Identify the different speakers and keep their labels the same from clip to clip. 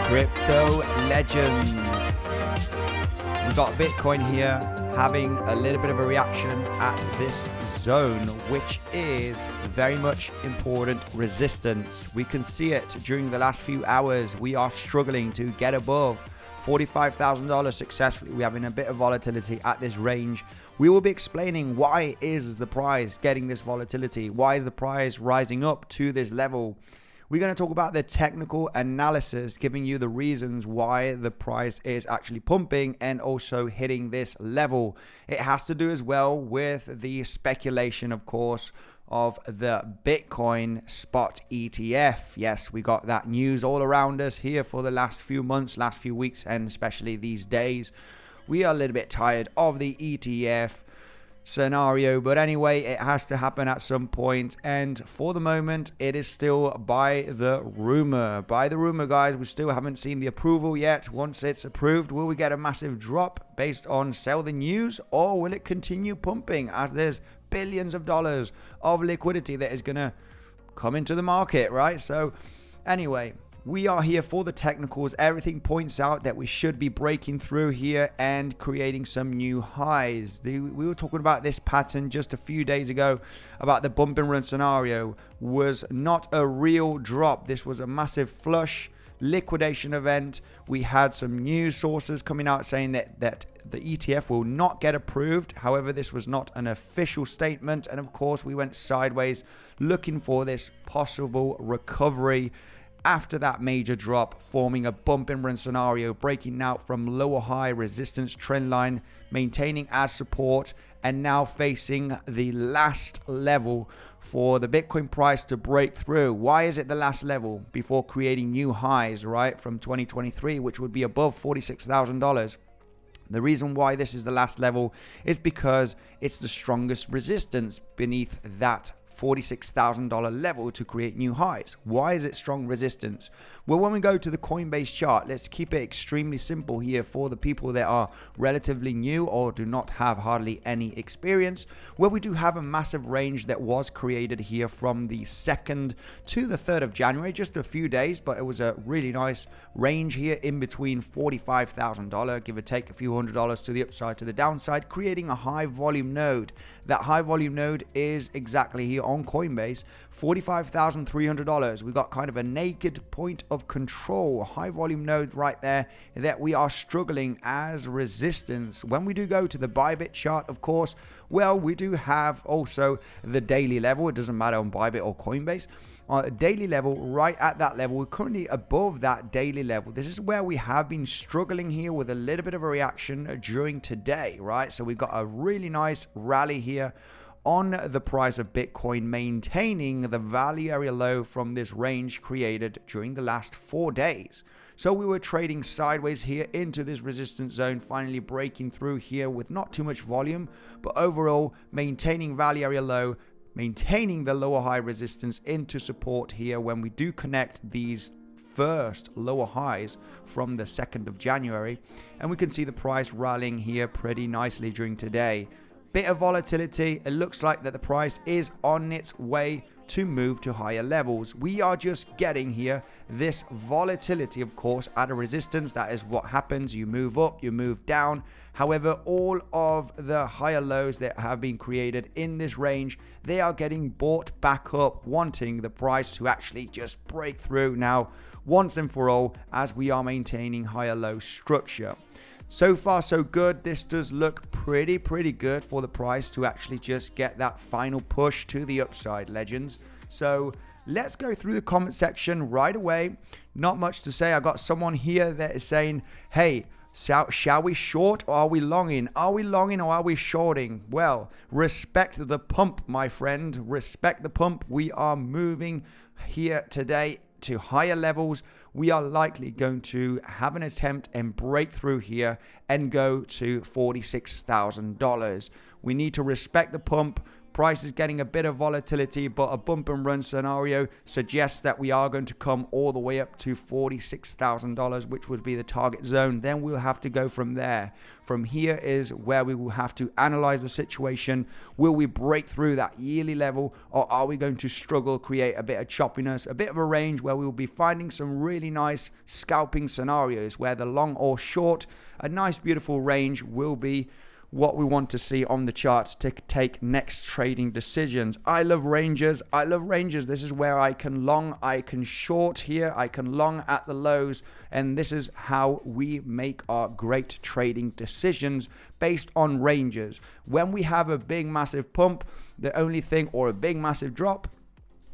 Speaker 1: Crypto legends. We've got Bitcoin here having a little bit of a reaction at this zone, which is very much important resistance. We can see it during the last few hours. We are struggling to get above $45,000 successfully. We're having a bit of volatility at this range. We will be explaining why is the price getting this volatility? Why is the price rising up to this level? We're going to talk about the technical analysis, giving you the reasons why the price is actually pumping and also hitting this level. It has to do as well with the speculation, of course, of the Bitcoin spot ETF. Yes, we got that news all around us here for the last few months, last few weeks, and especially these days. We are a little bit tired of the ETF scenario, but anyway, it has to happen at some point, and for the moment it is still by the rumor, guys. We still haven't seen the approval yet. Once it's approved, will we get a massive drop based on sell the news, or will it continue pumping as there's billions of dollars of liquidity that is gonna come into the market, right? So anyway, we are here for the technicals. Everything points out that we should be breaking through here and creating some new highs. We were talking about this pattern just a few days ago about the bump and run scenario was not a real drop. This was a massive flush liquidation event. We had some news sources coming out saying that the ETF will not get approved. However, this was not an official statement. And of course, we went sideways looking for this possible recovery after that major drop, forming a bump and run scenario, breaking out from lower high resistance trend line, maintaining as support, and now facing the last level for the Bitcoin price to break through. Why is it the last level before creating new highs, right, from 2023, which would be above $46,000? The reason why this is the last level is because it's the strongest resistance beneath that $46,000 level to create new highs. Why is it strong resistance? Well, when we go to the Coinbase chart, let's keep it extremely simple here for the people that are relatively new or do not have hardly any experience, where we do have a massive range that was created here from the 2nd to the 3rd of January, just a few days, but it was a really nice range here in between $45,000, give or take a few $100s to the upside, to the downside, creating a high volume node. That high volume node is exactly here on Coinbase, $45,300. We got kind of a naked point of control, a high volume node right there that we are struggling as resistance. When we do go to the Bybit chart, of course, well, we do have also the daily level. It doesn't matter on Bybit or Coinbase. Daily level, right at that level, we're currently above that daily level. This is where we have been struggling here with a little bit of a reaction during today, right? So we got a really nice rally here on the price of Bitcoin, maintaining the value area low from this range created during the last 4 days. So we were trading sideways here into this resistance zone, finally breaking through here with not too much volume, but overall maintaining value area low, maintaining the lower high resistance into support here when we do connect these first lower highs from the 2nd of January. And we can see the price rallying here pretty nicely during today. Bit of volatility. It looks like that the price is on its way to move to higher levels. We are just getting here this volatility, of course, at a resistance. That is what happens. You move up, you move down. However, all of the higher lows that have been created in this range, they are getting bought back up, wanting the price to actually just break through now once and for all, as we are maintaining higher low structure. So far, so good. This does look pretty good for the price to actually just get that final push to the upside, legends. So let's go through the comment section right away. Not much to say. I got someone here that is saying, hey, shall we short or are we longing? Are we longing or are we shorting? Well, respect the pump, my friend. Respect the pump. We are moving here today to higher levels. We are likely going to have an attempt and break through here and go to $46,000. We need to respect the pump, Price is getting a bit of volatility, but a bump and run scenario suggests that we are going to come all the way up to $46,000, which would be the target zone. Then we'll have to go from there. From here is where we will have to analyze the situation. Will we break through that yearly level, or are we going to struggle, create a bit of choppiness, a bit of a range where we will be finding some really nice scalping scenarios where the long or short, a nice beautiful range will be what we want to see on the charts to take next trading decisions. I love ranges. I love ranges. This is where I can long, I can short here, I can long at the lows, and this is how we make our great trading decisions based on ranges. When we have a big massive pump, the only thing, or a big massive drop,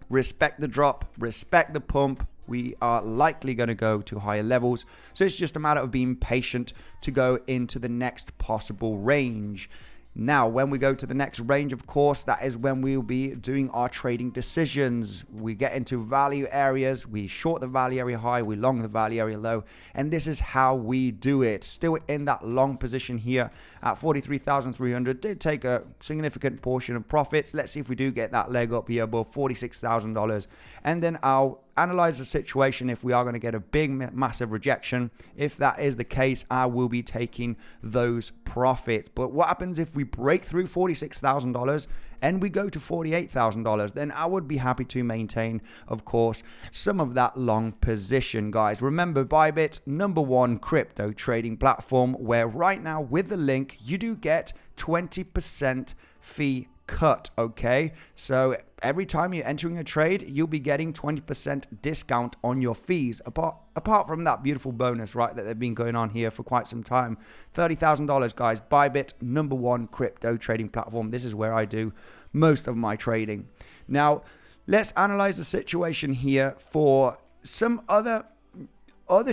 Speaker 1: respect the drop, respect the pump. We are likely going to go to higher levels. So it's just a matter of being patient to go into the next possible range. Now, when we go to the next range, of course, that is when we will be doing our trading decisions. We get into value areas, we short the value area high, we long the value area low, and this is how we do it. Still in that long position here at 43,300, did take a significant portion of profits. Let's see if we do get that leg up here above $46,000, and then I'll analyze the situation if we are going to get a big massive rejection. If that is the case, I will be taking those profits. But what happens if we break through $46,000 and we go to $48,000? Then I would be happy to maintain, of course, some of that long position, guys. Remember, Bybit, #1 crypto trading platform, where right now with the link you do get 20% fee cut. Okay, so every time you're entering a trade, you'll be getting 20% discount on your fees, apart from that beautiful bonus, right, that they've been going on here for quite some time. $30,000, guys. Bybit, #1 crypto trading platform. This is where I do most of my trading. Now let's analyze the situation here for some other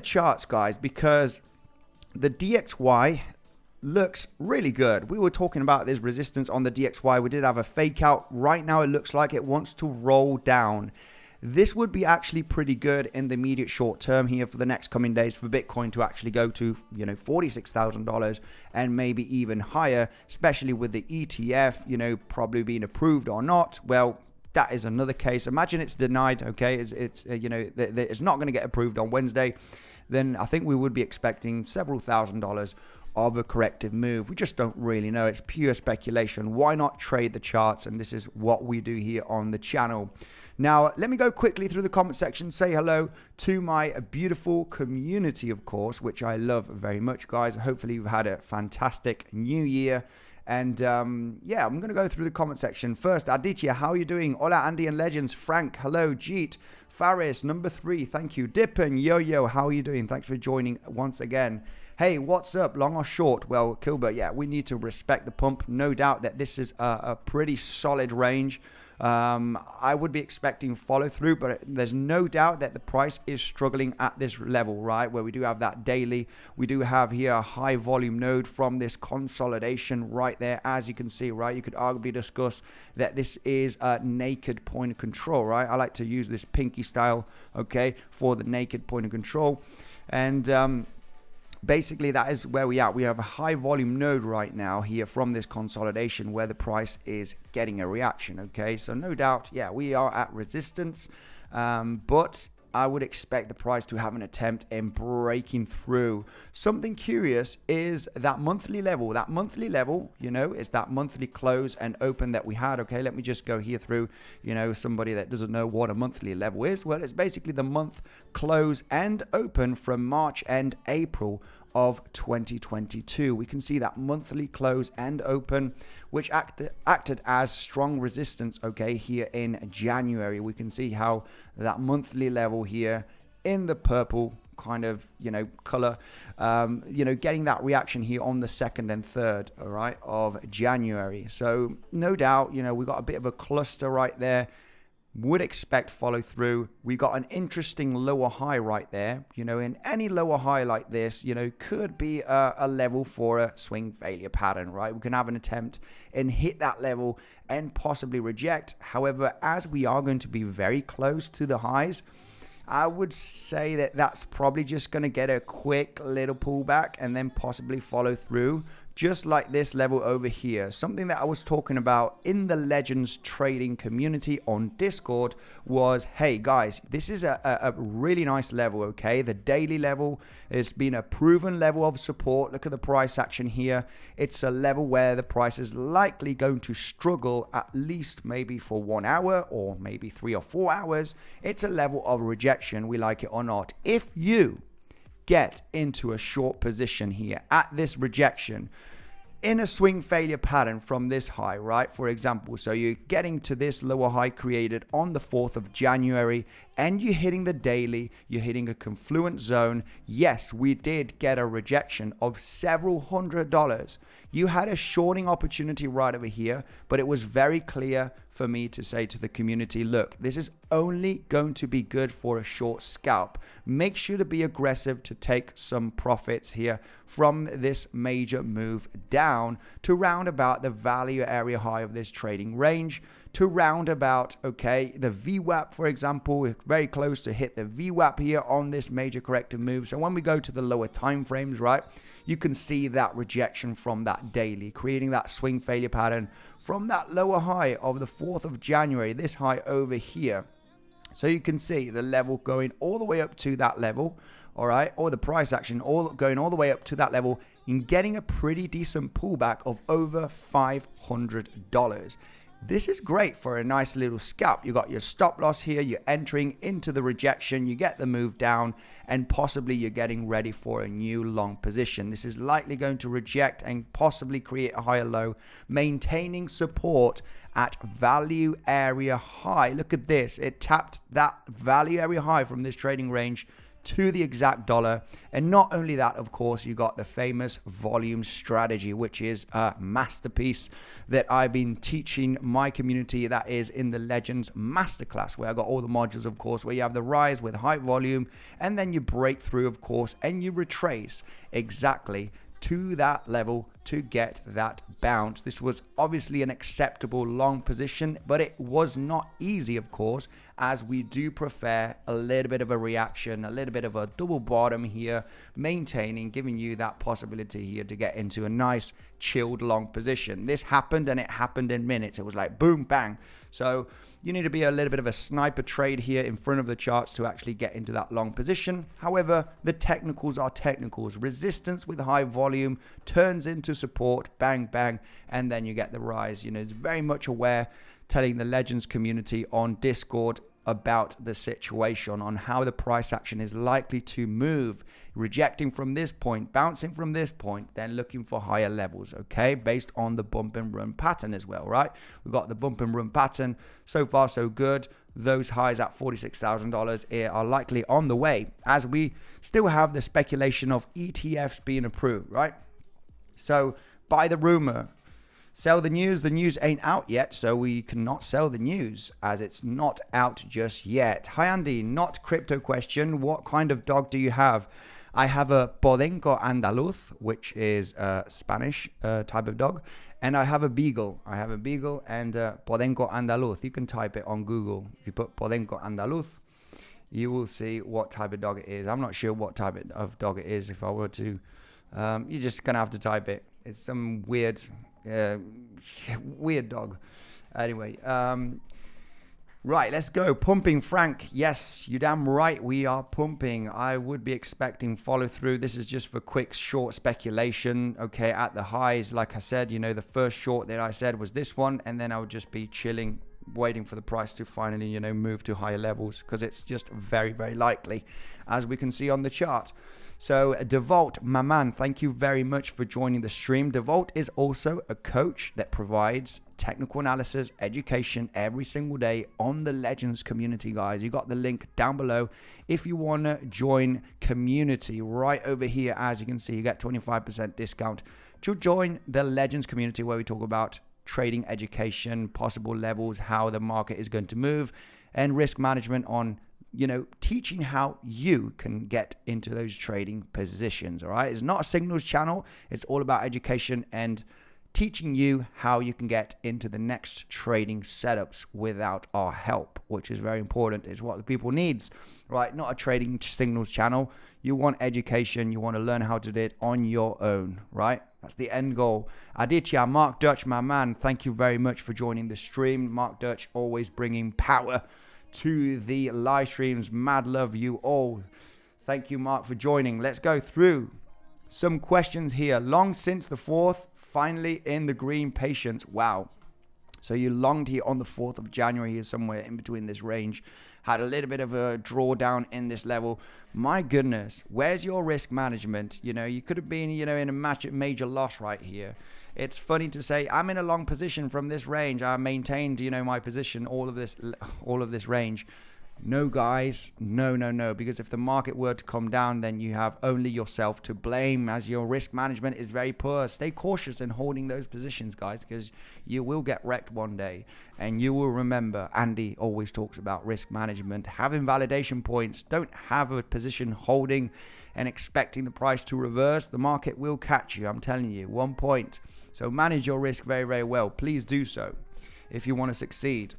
Speaker 1: charts, guys, because the DXY looks really good. We were talking about this resistance on the DXY. We did have a fake out. Right now it looks like it wants to roll down. This would be actually pretty good in the immediate short term here for the next coming days for Bitcoin to actually go to, $46,000 and maybe even higher, especially with the ETF, probably being approved or not. Well, that is another case. Imagine it's denied, okay? It's not going to get approved on Wednesday. Then I think we would be expecting several $1,000s of a corrective move. We just don't really know. It's pure speculation. Why not trade the charts? And this is what we do here on the channel. Now, let me go quickly through the comment section, say hello to my beautiful community, of course, which I love very much, guys. Hopefully you've had a fantastic new year. And yeah, I'm going to go through the comment section. First, Aditya, how are you doing? Hola, Andy and Legends. Frank, hello. Jeet, Faris, #3, thank you. Dippin, Yo-Yo, how are you doing? Thanks for joining once again. Hey, what's up, long or short? Well, Kilbert, yeah, we need to respect the pump. No doubt that this is a pretty solid range. I would be expecting follow through, but there's no doubt that the price is struggling at this level, right? Where we do have that daily. We do have here a high volume node from this consolidation right there, as you can see, right? You could arguably discuss that this is a naked point of control, right? I like to use this pinky style, okay, for the naked point of control. And basically, that is where we are. We have a high volume node right now here from this consolidation where the price is getting a reaction. Okay, so no doubt, yeah, we are at resistance, but I would expect the price to have an attempt in breaking through. Something curious is that monthly level. That monthly level, is that monthly close and open that we had. Okay, let me just go here through, somebody that doesn't know what a monthly level is. Well, it's basically the month close and open from March and April of 2022. We can see that monthly close and open, which acted as strong resistance, okay, here in January. We can see how that monthly level here in the purple kind of, color, getting that reaction here on the 2nd and 3rd, all right, of January. So no doubt, we got a bit of a cluster right there. Would expect follow through. We got an interesting lower high right there. In any lower high like this, could be a level for a swing failure pattern, right? We can have an attempt and hit that level and possibly reject. However, as we are going to be very close to the highs, I would say that that's probably just going to get a quick little pullback and then possibly follow through just like this level over here. Something that I was talking about in the Legends trading community on Discord was, hey guys, this is a really nice level, okay? The daily level has been a proven level of support. Look at the price action here. It's a level where the price is likely going to struggle at least maybe for 1 hour or maybe 3 or 4 hours. It's a level of rejection, we like it or not. If you get into a short position here at this rejection in a swing failure pattern from this high, right? For example, so you're getting to this lower high created on the 4th of January and you're hitting the daily, you're hitting a confluent zone. Yes, we did get a rejection of several $100s. You had a shorting opportunity right over here, but it was very clear for me to say to the community, look, this is only going to be good for a short scalp. Make sure to be aggressive to take some profits here from this major move down to round about the value area high of this trading range, to round about, okay, the VWAP, for example, we're very close to hit the VWAP here on this major corrective move. So when we go to the lower time frames, right, you can see that rejection from that daily, creating that swing failure pattern from that lower high of the 4th of January, this high over here. So you can see the level going all the way up to that level, all right, or the price action going all the way up to that level and getting a pretty decent pullback of over $500. This is great for a nice little scalp. You got your stop loss here, you're entering into the rejection, you get the move down, and possibly you're getting ready for a new long position. This is likely going to reject and possibly create a higher low, maintaining support at value area high. Look at this. It tapped that value area high from this trading range to the exact dollar. And not only that, of course, you got the famous volume strategy, which is a masterpiece that I've been teaching my community. That is in the Legends Masterclass, where I got all the modules, of course, where you have the rise with high volume, and then you break through, of course, and you retrace exactly to that level to get that bounce. This was obviously an acceptable long position, but it was not easy, of course, as we do prefer a little bit of a reaction, a little bit of a double bottom here, maintaining, giving you that possibility here to get into a nice chilled long position. This happened, and it happened in minutes. It was like boom, bang. So you need to be a little bit of a sniper trade here in front of the charts to actually get into that long position. However, the technicals are technicals. Resistance with high volume turns into support, bang, bang, and then you get the rise. You know, it's very much aware, telling the Legends community on Discord about the situation, on how the price action is likely to move, rejecting from this point, bouncing from this point, then looking for higher levels, okay, based on the bump and run pattern as well, right? We've got the bump and run pattern. So far, so good. Those highs at $46,000 are likely on the way, as we still have the speculation of ETFs being approved, right? So buy the rumor, sell the news. The news ain't out yet, so we cannot sell the news as it's not out just yet. Hi Andy, not crypto question. What kind of dog do you have? I have a 𝗕𝗬𝗕𝗬𝗕𝗬𝗕, which is a Spanish type of dog. And I have a beagle. I have a beagle and 𝗕𝗬𝗕𝗬𝗕𝗬𝗕. You can type it on Google. If you put 𝗕𝗬𝗕𝗬𝗕𝗬𝗕, you will see what type of dog it is. I'm not sure what type of dog it is. If I were to, you're just going to have to type it. It's some weird dog. Anyway, right, let's go. Pumping, Frank. Yes, you're damn right. We are pumping. I would be expecting follow through. This is just for quick, short speculation. Okay, at the highs, like I said, you know, the first short that I said was this one, and then I would just be chilling, waiting for the price to finally, you know, move to higher levels, because it's just very, very likely, as we can see on the chart. So Devolt, my man, thank you very much for joining the stream. Devolt is also a coach that provides technical analysis, education every single day on the Legends community, guys. You got the link down below if you want to join community right over here. As you can see, you get 25% discount to join the Legends community, where we talk about trading education, possible levels, how the market is going to move, and risk management on, you know, teaching how you can get into those trading positions. All right, it's not a signals channel. It's all about education and teaching you how you can get into the next trading setups without our help, which is very important. It's what the people needs, right? Not a trading signals channel. You want education. You want to learn how to do it on your own, right? That's the end goal. Aditya, Mark Dutch, my man, thank you very much for joining the stream. Mark Dutch always bringing power to the live streams. Mad love you all. Thank you, Mark, for joining. Let's go through some questions here. Long since the 4th, finally in the green, patience. Wow. So you longed here on the 4th of January here, somewhere in between this range. Had a little bit of a drawdown in this level. My goodness, where's your risk management? You know, you could have been, you know, in a major loss right here. It's funny to say I'm in a long position from this range. I maintained, you know, my position all of this range. No, guys, no, because if the market were to come down, then you have only yourself to blame, as your risk management is very poor. Stay cautious in holding those positions, guys, because you will get wrecked one day. And you will remember, Andy always talks about risk management, having validation points. Don't have a position holding and expecting the price to reverse. The market will catch you, I'm telling you, 1 point. So manage your risk very, very well. Please do so if you want to succeed.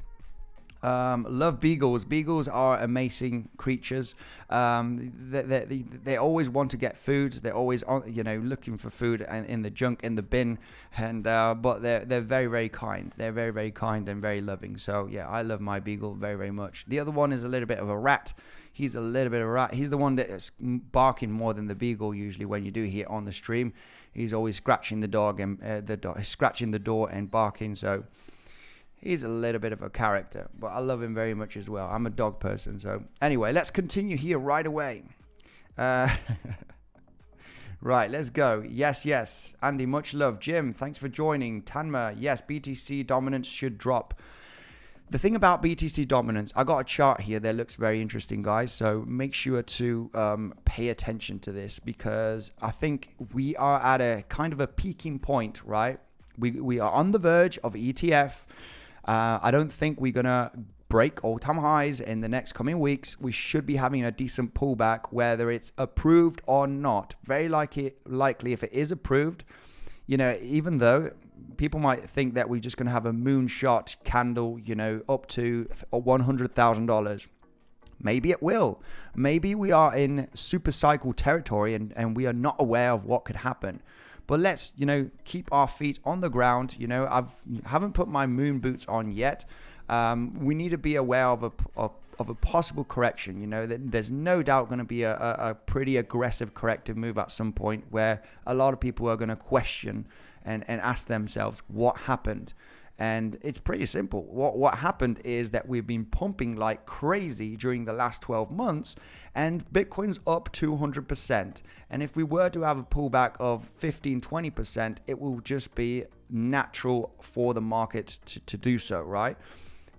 Speaker 1: Love beagles. Beagles are amazing creatures. They always want to get food. They're always, you know, looking for food and in the junk, in the bin. And but they're very, very kind. They're very, very kind and very loving. So yeah, I love my beagle very, very much. The other one is a little bit of a rat. He's a little bit of a rat. He's the one that is barking more than the beagle usually when you do hear on the stream. He's always scratching the dog and scratching the door and barking. So he's a little bit of a character, but I love him very much as well. I'm a dog person. So anyway, let's continue here right away. Right, let's go. Yes. Andy, much love. Jim, thanks for joining. Tanma, yes, BTC dominance should drop. The thing about BTC dominance, I got a chart here that looks very interesting, guys. So make sure to pay attention to this, because I think we are at a kind of a peaking point, right? We are on the verge of ETF. I don't think we're going to break all-time highs in the next coming weeks. We should be having a decent pullback, whether it's approved or not. Very likely if it is approved, you know, even though people might think that we're just going to have a moonshot candle, you know, up to $100,000. Maybe it will. Maybe we are in super cycle territory and we are not aware of what could happen. But let's, you know, keep our feet on the ground. You know, haven't put my moon boots on yet. We need to be aware of a possible correction. You know, there's no doubt going to be a pretty aggressive corrective move at some point, where a lot of people are going to question and ask themselves what happened. And it's pretty simple. What happened is that we've been pumping like crazy during the last 12 months, and Bitcoin's up 200%. And if we were to have a pullback of 15-20%, it will just be natural for the market to do so, right?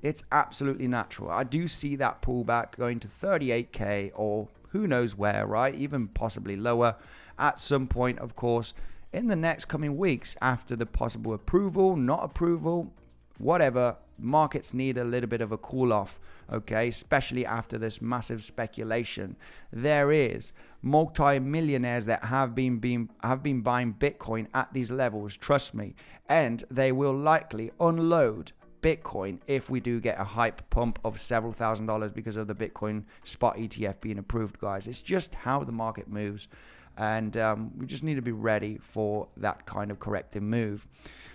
Speaker 1: It's absolutely natural. I do see that pullback going to 38K or who knows where, right? Even possibly lower at some point, of course, in the next coming weeks, after the possible approval, not approval, whatever. Markets need a little bit of a cool off, okay? Especially after this massive speculation. There is multi-millionaires that have been buying Bitcoin at these levels, trust me, and they will likely unload Bitcoin if we do get a hype pump of several $1,000s because of the Bitcoin spot ETF being approved, guys. It's just how the market moves. And we just need to be ready for that kind of corrective move.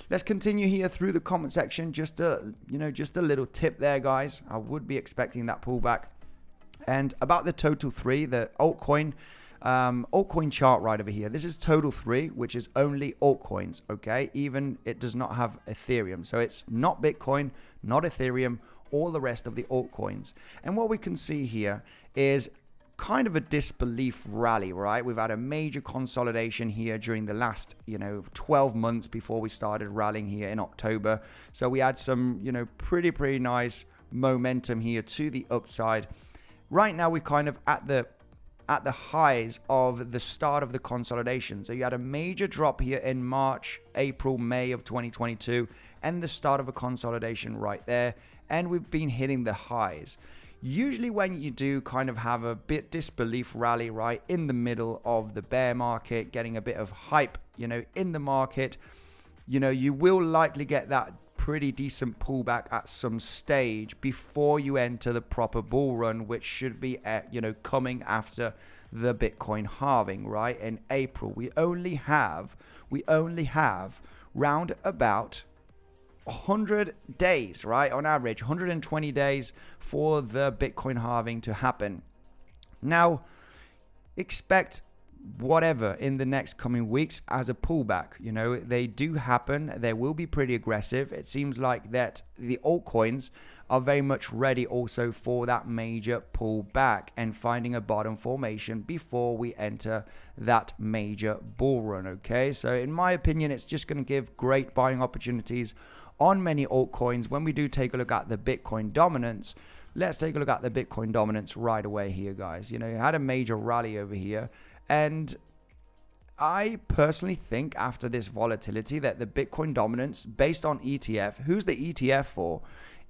Speaker 1: Let's continue here through the comment section. Just a little tip there, guys. I would be expecting that pullback. And about the total 3, the altcoin chart right over here. This is total 3, which is only altcoins. Okay, even it does not have Ethereum, so it's not Bitcoin, not Ethereum, all the rest of the altcoins. And what we can see here is kind of a disbelief rally, right? We've had a major consolidation here during the last, 12 months before we started rallying here in October. So we had some, pretty nice momentum here to the upside. Right now, we're kind of at the highs of the start of the consolidation. So you had a major drop here in March, April, May of 2022, and the start of a consolidation right there. And we've been hitting the highs. Usually when you do kind of have a bit disbelief rally right in the middle of the bear market, getting a bit of hype, in the market, you will likely get that pretty decent pullback at some stage before you enter the proper bull run, which should be, coming after the Bitcoin halving, right? In April, we only have we only have round about 100 days, right? On average, 120 days for the Bitcoin halving to happen. Now, expect whatever in the next coming weeks as a pullback. You know, they do happen. They will be pretty aggressive. It seems like that the altcoins are very much ready also for that major pullback and finding a bottom formation before we enter that major bull run. Okay, so in my opinion, it's just going to give great buying opportunities on many altcoins. When we do take a look at the Bitcoin dominance, let's take a look at the Bitcoin dominance right away here, guys. You know, you had a major rally over here, and I personally think after this volatility that the Bitcoin dominance based on ETF, who's the ETF for?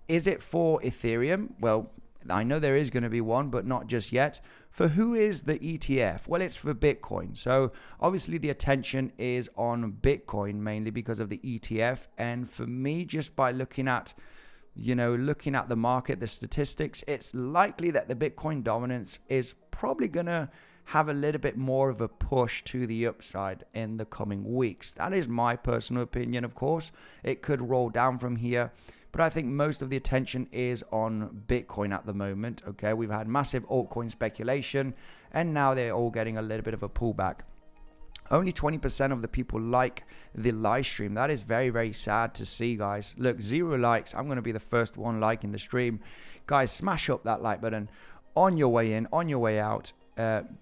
Speaker 1: Is it for Ethereum? Well, I know there is going to be one, but not just yet. For who is the ETF? Well, it's for Bitcoin. So obviously the attention is on Bitcoin mainly because of the ETF. And for me, just by looking at, you know, looking at the market, the statistics, it's likely that the Bitcoin dominance is probably going to have a little bit more of a push to the upside in the coming weeks. That is my personal opinion, of course. It could roll down from here, but I think most of the attention is on Bitcoin at the moment. Okay, we've had massive altcoin speculation, and now they're all getting a little bit of a pullback. Only 20% of the people like the live stream. That is very, very sad to see, guys. Look, 0 likes. I'm going to be the first one liking the stream. Guys, smash up that like button on your way in, on your way out.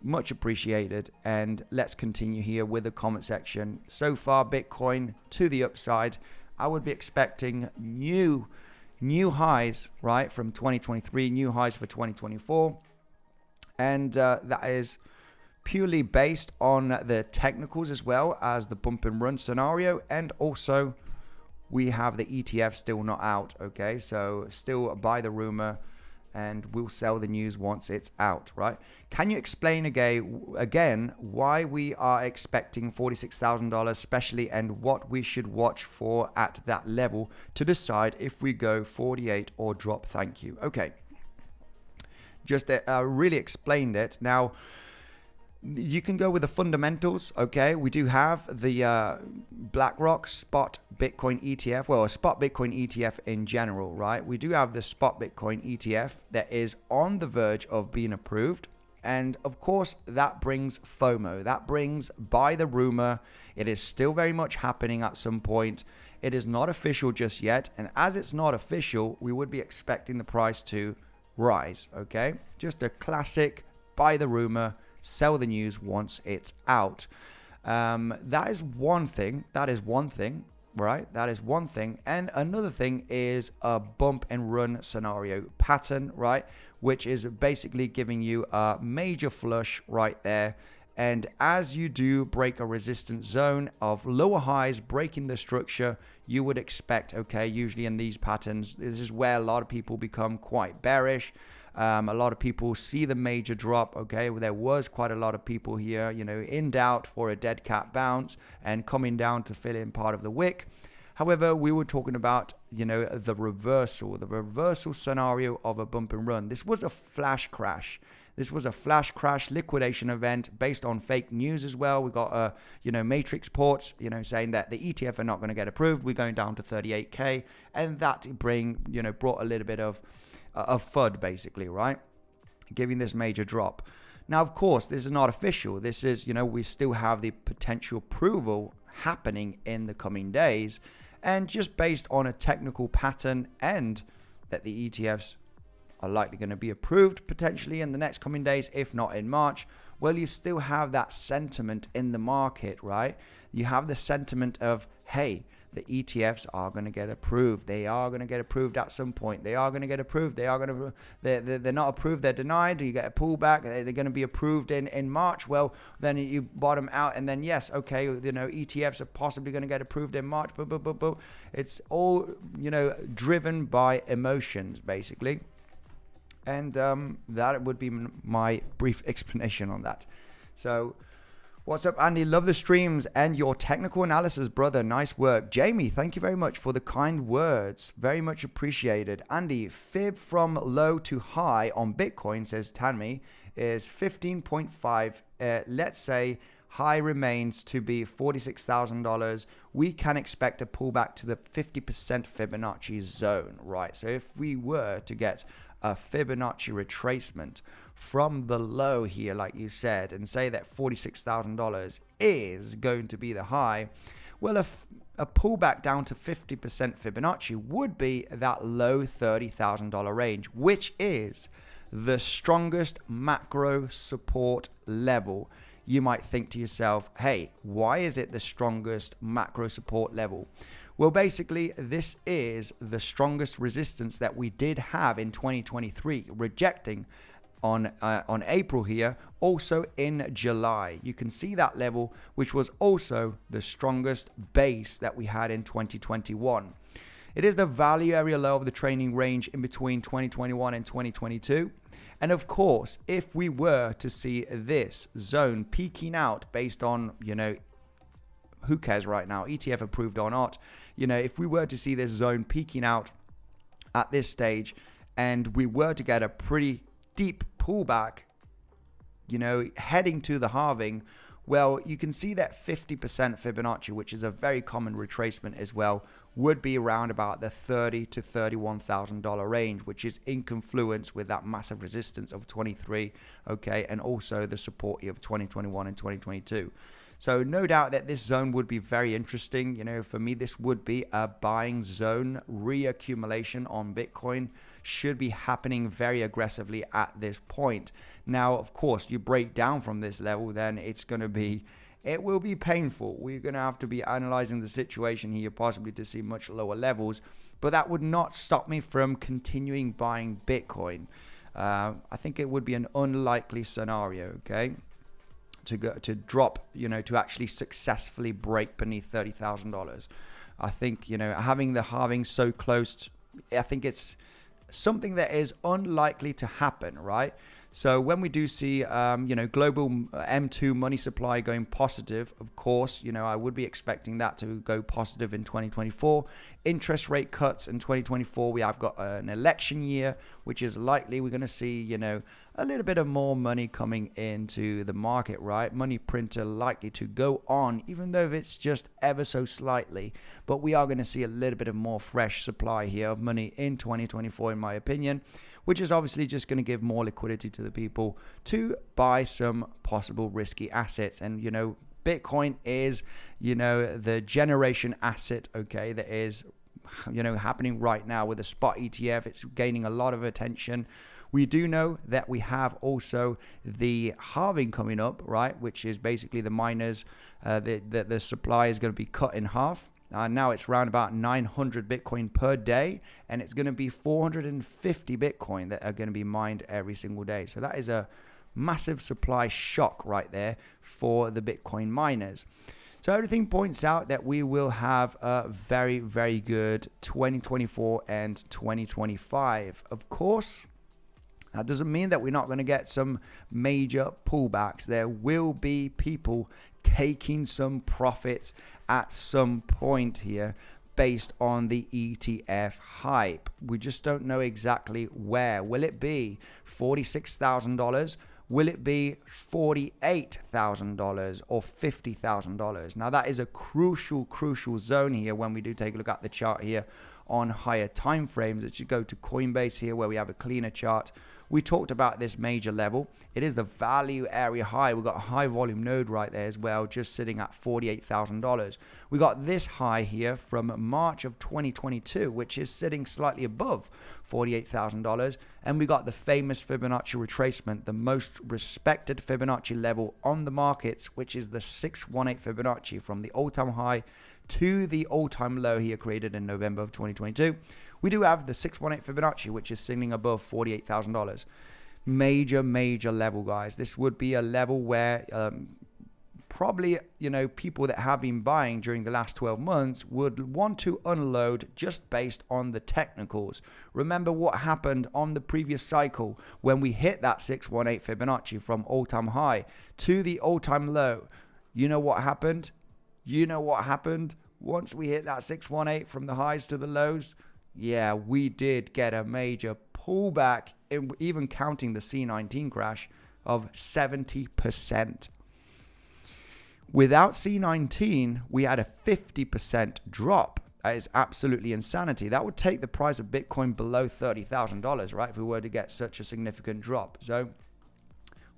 Speaker 1: Much appreciated. And let's continue here with the comment section. So far, Bitcoin to the upside. I would be expecting new highs, right, from 2023, new highs for 2024. And that is purely based on the technicals as well as the bump and run scenario. And also we have the ETF still not out. Okay, so still buy the rumor and we'll sell the news once it's out, right? Can you explain again why we are expecting $46,000 especially, and what we should watch for at that level to decide if we go 48 or drop? Thank you. Okay, just really explained it. Now, you can go with the fundamentals. Okay, we do have the BlackRock spot Bitcoin ETF, well, a spot Bitcoin ETF in general, right? We do have the spot Bitcoin ETF that is on the verge of being approved. And of course, that brings FOMO. That brings buy the rumor. It is still very much happening at some point. It is not official just yet. And as it's not official, we would be expecting the price to rise. Okay, just a classic buy the rumor, sell the news once it's out. That is one thing. Right? That is one thing. And another thing is a bump and run scenario pattern, right? Which is basically giving you a major flush right there. And as you do break a resistance zone of lower highs, breaking the structure, you would expect, okay, usually in these patterns, this is where a lot of people become quite bearish. A lot of people see the major drop. Okay, well, there was quite a lot of people here, you know, in doubt for a dead cat bounce and coming down to fill in part of the wick. However, we were talking about, you know, the reversal scenario of a bump and run. This was a flash crash. This was a flash crash liquidation event based on fake news as well. We got, you know, matrix ports, you know, saying that the ETF are not going to get approved. We're going down to 38K, and that brought a little bit of FUD, basically, right? Giving this major drop. Now, of course, this is not official. This is, you know, we still have the potential approval happening in the coming days. And just based on a technical pattern and that the ETFs are likely going to be approved potentially in the next coming days, if not in March, well, you still have that sentiment in the market, right? You have the sentiment of, hey, the ETFs are going to get approved. They are going to get approved at some point. They are going to get approved. They're not approved. They're denied. You get a pullback. They're going to be approved in March. Well, then you bottom out, and then yes, okay, you know, ETFs are possibly going to get approved in March. But it's all, you know, driven by emotions, basically. And that would be my brief explanation on that. So, what's up, Andy? Love the streams and your technical analysis, brother. Nice work. Jamie, thank you very much for the kind words. Very much appreciated. Andy, fib from low to high on Bitcoin, says Tanmi, is 15.5. Let's say high remains to be $46,000, we can expect a pullback to the 50% Fibonacci zone, right? So if we were to get a Fibonacci retracement from the low here, like you said, and say that $46,000 is going to be the high, well, a pullback down to 50% Fibonacci would be that low $30,000 range, which is the strongest macro support level. You might think to yourself, hey, why is it the strongest macro support level? Well, basically, this is the strongest resistance that we did have in 2023, rejecting on April here, also in July. You can see that level, which was also the strongest base that we had in 2021. It is the value area low of the training range in between 2021 and 2022. And of course, if we were to see this zone peaking out based on, who cares right now, ETF approved or not, if we were to see this zone peaking out at this stage and we were to get a pretty deep pullback, heading to the halving, well, you can see that 50% Fibonacci, which is a very common retracement as well, would be around about the $30,000 to $31,000 range, which is in confluence with that massive resistance of 23, okay, and also the support here of 2021 and 2022. So no doubt that this zone would be very interesting. For me, this would be a buying zone. Reaccumulation on Bitcoin should be happening very aggressively at this point. Now, of course, you break down from this level, then it will be painful. We're going to have to be analyzing the situation here, possibly to see much lower levels, but that would not stop me from continuing buying Bitcoin. I think it would be an unlikely scenario, okay, to drop, to actually successfully break beneath $30,000. I think, having the halving so close, I think it's something that is unlikely to happen, right? So when we do see, global M2 money supply going positive, of course, I would be expecting that to go positive in 2024. Interest rate cuts in 2024. We have got an election year, which is likely we're going to see, a little bit of more money coming into the market, right? Money printer likely to go on, even though it's just ever so slightly. But we are going to see a little bit of more fresh supply here of money in 2024, in my opinion, which is obviously just going to give more liquidity to the people to buy some possible risky assets. And, Bitcoin is, the generation asset, okay, that is, happening right now with the spot ETF. It's gaining a lot of attention. We do know that we have also the halving coming up, right, which is basically the miners, the supply is going to be cut in half. Now it's around about 900 Bitcoin per day, and it's going to be 450 Bitcoin that are going to be mined every single day. So that is a massive supply shock right there for the Bitcoin miners. So everything points out that we will have a very, very good 2024 and 2025. Of course, that doesn't mean that we're not going to get some major pullbacks. There will be people taking some profits at some point here based on the ETF hype. We just don't know exactly where. Will it be $46,000? Will it be $48,000 or $50,000? Now that is a crucial zone here when we do take a look at the chart here on higher time frames. It should go to Coinbase here where we have a cleaner chart. We talked about this major level. It is the value area high. We've got a high volume node right there as well, just sitting at $48,000. We got this high here from March of 2022, which is sitting slightly above $48,000. And we got the famous Fibonacci retracement, the most respected Fibonacci level on the markets, which is the 618 Fibonacci from the all-time high to the all-time low here created in November of 2022. We do have the 618 Fibonacci, which is sitting above $48,000. Major level, guys. This would be a level where probably, people that have been buying during the last 12 months would want to unload just based on the technicals. Remember what happened on the previous cycle when we hit that 618 Fibonacci from all-time high to the all-time low. You know what happened? Once we hit that 618 from the highs to the lows, yeah, we did get a major pullback, even counting the C19 crash, of 70%. Without C19, we had a 50% drop. That is absolutely insanity. That would take the price of Bitcoin below $30,000, right? If we were to get such a significant drop. So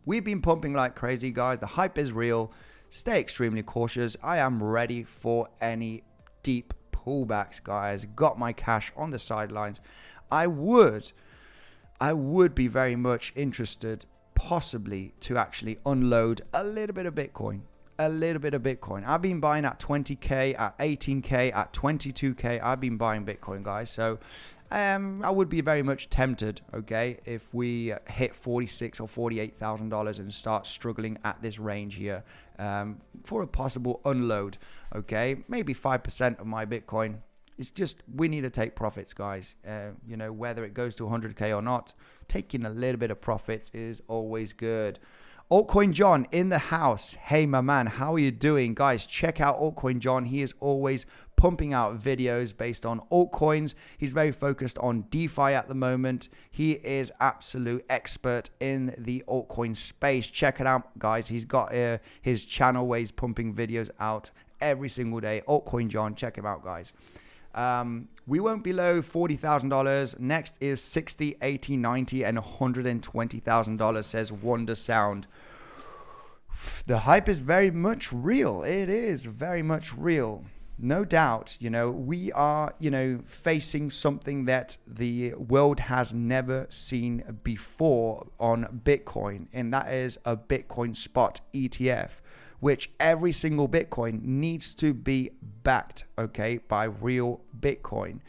Speaker 1: we've been pumping like crazy, guys. The hype is real. Stay extremely cautious. I am ready for any deep pullbacks, guys. Got my cash on the sidelines. I would be very much interested possibly to actually unload a little bit of Bitcoin. I've been buying at 20K, at 18K, at 22K. I've been buying Bitcoin, guys. So I would be very much tempted, okay, if we hit $46,000 or $48,000 and start struggling at this range here for a possible unload, okay? Maybe 5% of my Bitcoin. It's just, we need to take profits, guys. You know, whether it goes to 100K or not, taking a little bit of profits is always good. Altcoin John in the house. Hey, my man, how are you doing? Guys, check out Altcoin John. He is always pumping out videos based on altcoins. He's very focused on DeFi at the moment. He is absolute expert in the altcoin space. Check it out, guys. He's got his channel where he's pumping videos out every single day. Altcoin John, check him out, guys. We won't below $40,000. Next is 60, 80, 90, and $120,000, says Wonder Sound. The hype is very much real. It is very much real. No doubt, you know, we are, you know, facing something that the world has never seen before on Bitcoin, and that is a Bitcoin spot ETF, which every single Bitcoin needs to be backed, okay, by real Bitcoin.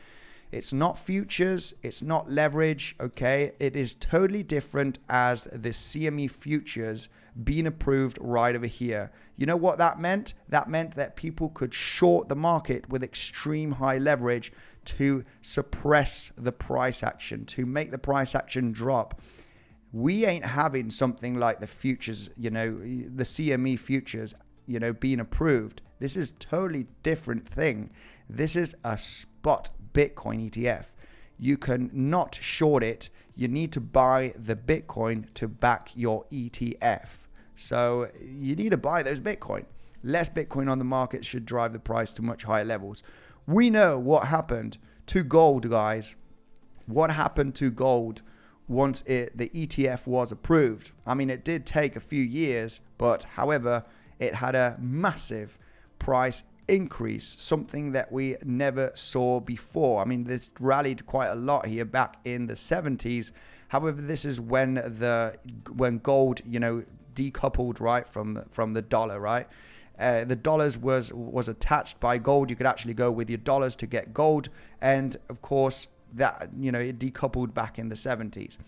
Speaker 1: It's not futures, it's not leverage, okay? It is totally different as the CME futures being approved right over here. You know what that meant? That meant that people could short the market with extreme high leverage to suppress the price action, to make the price action drop. We ain't having something like the futures, you know, the CME futures, you know, being approved. This is totally different thing. This is a spot Bitcoin ETF. You can not short it. You need to buy the Bitcoin to back your ETF. So you need to buy those Bitcoin. Less Bitcoin on the market should drive the price to much higher levels. We know what happened to gold, guys. What happened to gold once the ETF was approved? I mean, it did take a few years, but however, it had a massive price increase, something that we never saw before. I mean, this rallied quite a lot here back in the 70s. However, this is when gold, you know, decoupled, right, from the dollar, right? The dollars was attached by gold. You could actually go with your dollars to get gold, and of course that, you know, it decoupled back in the 70s.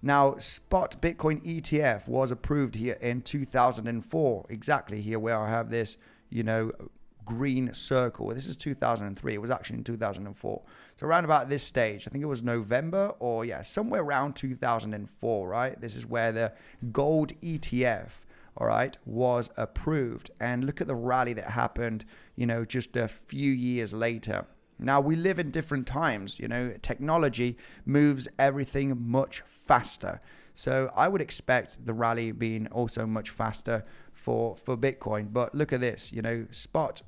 Speaker 1: Now, spot Bitcoin ETF was approved here in 2004, exactly here where I have this, you know, green circle. This is 2003. It was actually in 2004. So around about this stage, I think it was November, or yeah, somewhere around 2004, right? This is where the gold ETF, all right, was approved. And look at the rally that happened, you know, just a few years later. Now, we live in different times, you know, technology moves everything much faster. So I would expect the rally being also much faster for Bitcoin. But look at this, you know, spot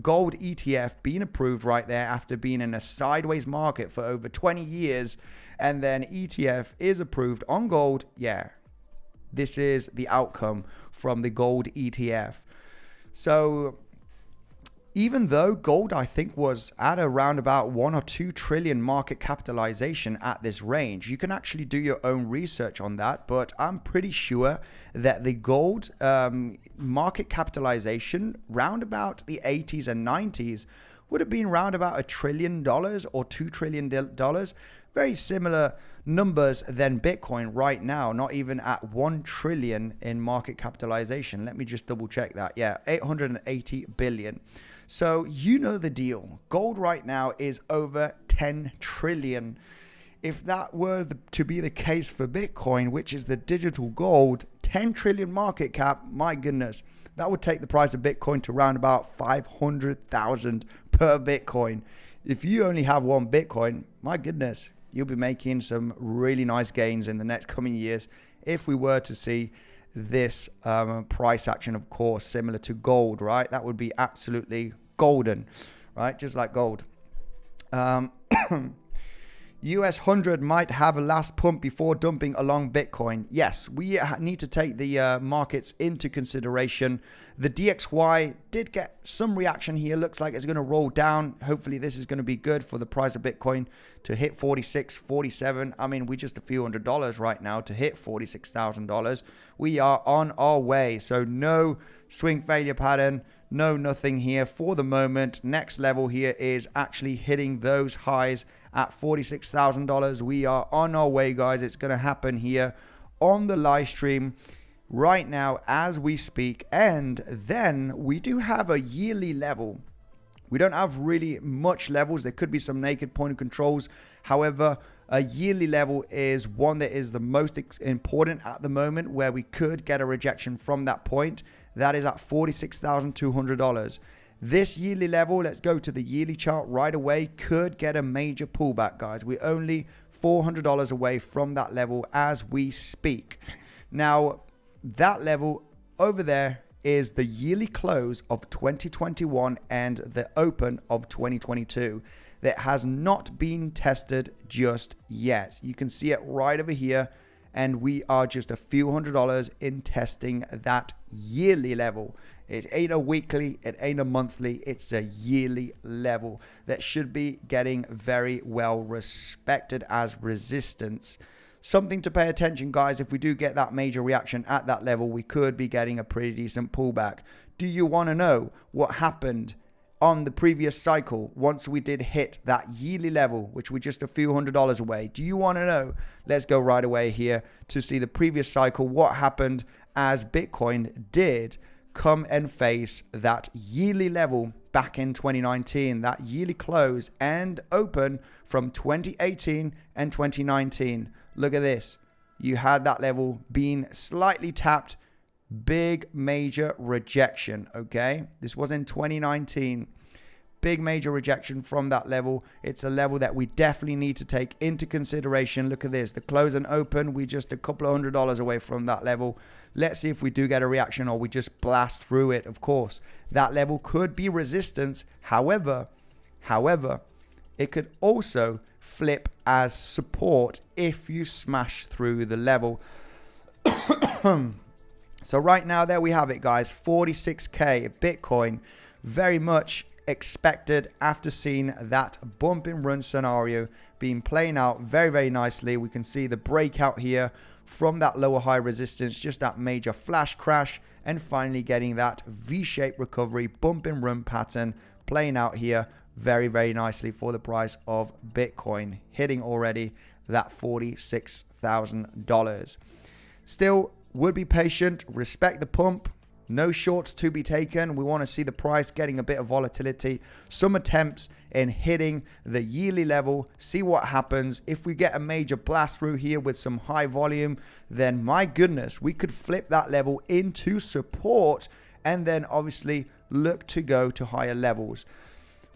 Speaker 1: gold ETF being approved right there after being in a sideways market for over 20 years. And then ETF is approved on gold. Yeah, this is the outcome from the gold ETF. So even though gold, I think, was at around about 1 or 2 trillion market capitalization at this range, you can actually do your own research on that. But I'm pretty sure that the gold market capitalization round about the 80s and 90s would have been round about $1 trillion or $2 trillion. Very similar numbers than Bitcoin right now, not even at 1 trillion in market capitalization. Let me just double check that. Yeah, 880 billion. So you know the deal. Gold right now is over 10 trillion. If that were to be the case for Bitcoin, which is the digital gold, 10 trillion market cap, my goodness, that would take the price of Bitcoin to around about 500,000 per Bitcoin. If you only have one Bitcoin, my goodness, you'll be making some really nice gains in the next coming years if we were to see this price action, of course, similar to gold, right? That would be absolutely golden, right? Just like gold. US 100 might have a last pump before dumping along Bitcoin. Yes, we need to take the markets into consideration. The DXY did get some reaction here. Looks like it's going to roll down. Hopefully this is going to be good for the price of Bitcoin to hit 46, 47. I mean, we're just a few $100s right now to hit $46,000. We are on our way. So no swing failure pattern. No, nothing here for the moment. Next level here is actually hitting those highs at $46,000. We are on our way, guys. It's going to happen here on the live stream right now as we speak. And then we do have a yearly level. We don't have really much levels. There could be some naked point of controls. However, a yearly level is one that is the most important at the moment, where we could get a rejection from that point. That is at $46,200. This yearly level, let's go to the yearly chart right away, could get a major pullback, guys. We're only $400 away from that level as we speak. Now, that level over there is the yearly close of 2021 and the open of 2022 that has not been tested just yet. You can see it right over here. And we are just a few $100s in testing that yearly level. It ain't a weekly, it ain't a monthly, it's a yearly level that should be getting very well respected as resistance. Something to pay attention, guys. If we do get that major reaction at that level, we could be getting a pretty decent pullback. Do you want to know what happened on the previous cycle once we did hit that yearly level, which we're just a few $100s away? Do you want to know? Let's go right away here to see the previous cycle, what happened as Bitcoin did come and face that yearly level back in 2019, that yearly close and open from 2018 and 2019. Look at this. You had that level being slightly tapped. Big major rejection. Okay, this was in 2019. Big major rejection from that level. It's a level that we definitely need to take into consideration. Look at this, the close and open, we just a couple of $100s away from that level. Let's see if we do get a reaction or we just blast through it. Of course, that level could be resistance. However, it could also flip as support if you smash through the level. So right now, there we have it, guys. 46K Bitcoin, very much expected after seeing that bump and run scenario being playing out very, very nicely. We can see the breakout here from that lower high resistance, just that major flash crash, and finally getting that V-shaped recovery bump and run pattern playing out here very, very nicely for the price of Bitcoin, hitting already that $46,000. Still, would be patient, respect the pump, no shorts to be taken. We want to see the price getting a bit of volatility, some attempts in hitting the yearly level, see what happens. If we get a major blast through here with some high volume, then my goodness, we could flip that level into support and then obviously look to go to higher levels.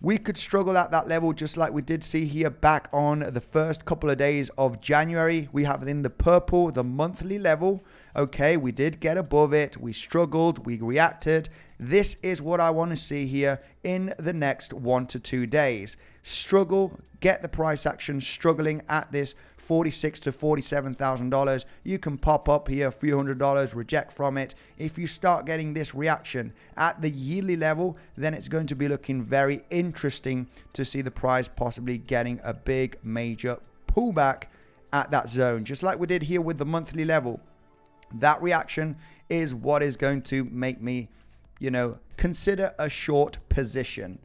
Speaker 1: We could struggle at that level just like we did see here back on the first couple of days of January. We have in the purple the monthly level. Okay, we did get above it. We struggled. We reacted. This is what I want to see here in the next 1 to 2 days. Struggle, get the price action struggling at this $46,000 to $47,000. You can pop up here a few $100s, reject from it. If you start getting this reaction at the yearly level, then it's going to be looking very interesting to see the price possibly getting a big major pullback at that zone, just like we did here with the monthly level. That reaction is what is going to make me, consider a short position.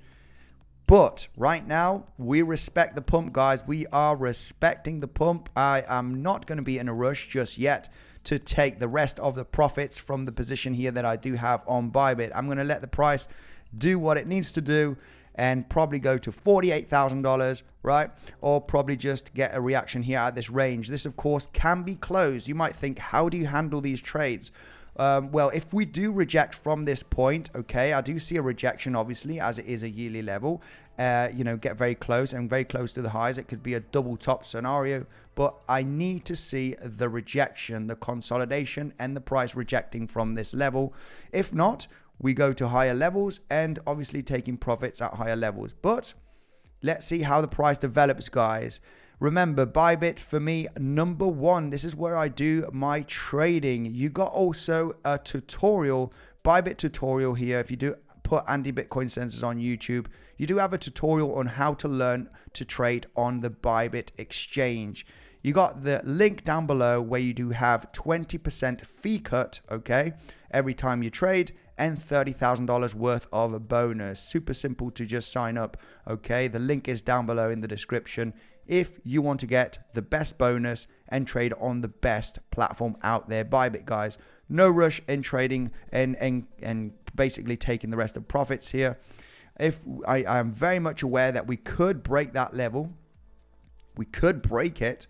Speaker 1: But right now, we respect the pump, guys. We are respecting the pump. I am not going to be in a rush just yet to take the rest of the profits from the position here that I do have on Bybit. I'm going to let the price do what it needs to do and probably go to $48,000, right? Or probably just get a reaction here at this range. This, of course, can be closed. You might think, how do you handle these trades? Well, if we do reject from this point, okay, I do see a rejection, obviously, as it is a yearly level. get very close and very close to the highs. It could be a double top scenario, but I need to see the rejection, the consolidation, and the price rejecting from this level. If not, we go to higher levels and obviously taking profits at higher levels. But let's see how the price develops, guys. Remember, Bybit for me, number one. This is where I do my trading. You got also a tutorial, Bybit tutorial here. If you do put anti-Bitcoin sensors on YouTube, you do have a tutorial on how to learn to trade on the Bybit exchange. You got the link down below where you do have 20% fee cut, okay, every time you trade, and $30,000 worth of a bonus. Super simple to just sign up, okay? The link is down below in the description if you want to get the best bonus and trade on the best platform out there, Bybit, guys. No rush in trading and basically taking the rest of profits here. If I am very much aware that we could break that level, we could break it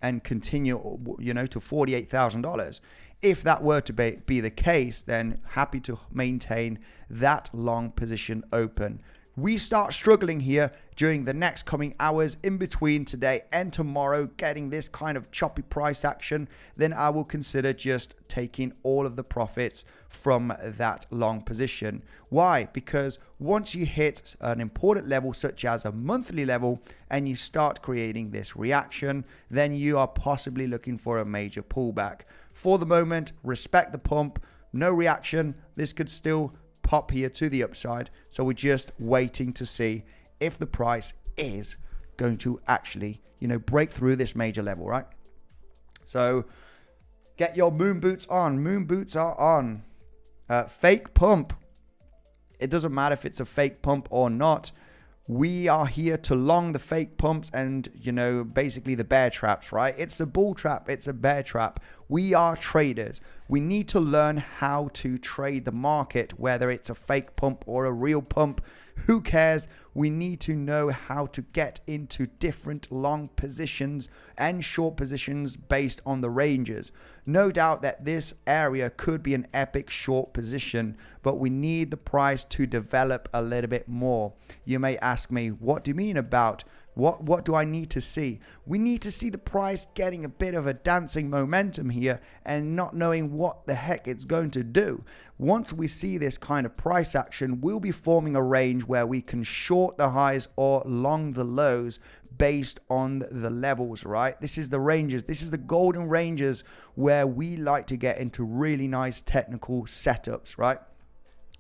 Speaker 1: and continue, to $48,000. If that were to be the case, then happy to maintain that long position open. We start struggling here during the next coming hours in between today and tomorrow, getting this kind of choppy price action, then I will consider just taking all of the profits from that long position. Why? Because once you hit an important level such as a monthly level and you start creating this reaction, then you are possibly looking for a major pullback. For the moment, respect the pump, no reaction. This could still pop here to the upside, so we're just waiting to see if the price is going to actually break through this major level, right? So get your moon boots on. Moon boots are on. Fake pump, it doesn't matter if it's a fake pump or not. We are here to long the fake pumps and, basically the bear traps, right? It's a bull trap. It's a bear trap. We are traders. We need to learn how to trade the market, whether it's a fake pump or a real pump. Who cares? We need to know how to get into different long positions and short positions based on the ranges. No doubt that this area could be an epic short position, but we need the price to develop a little bit more. You may ask me, what do you mean about what do I need to see? We need to see the price getting a bit of a dancing momentum here and not knowing what the heck it's going to do. Once we see this kind of price action, we'll be forming a range where we can short the highs or long the lows based on the levels, right? This is the ranges. This is the golden ranges where we like to get into really nice technical setups, right?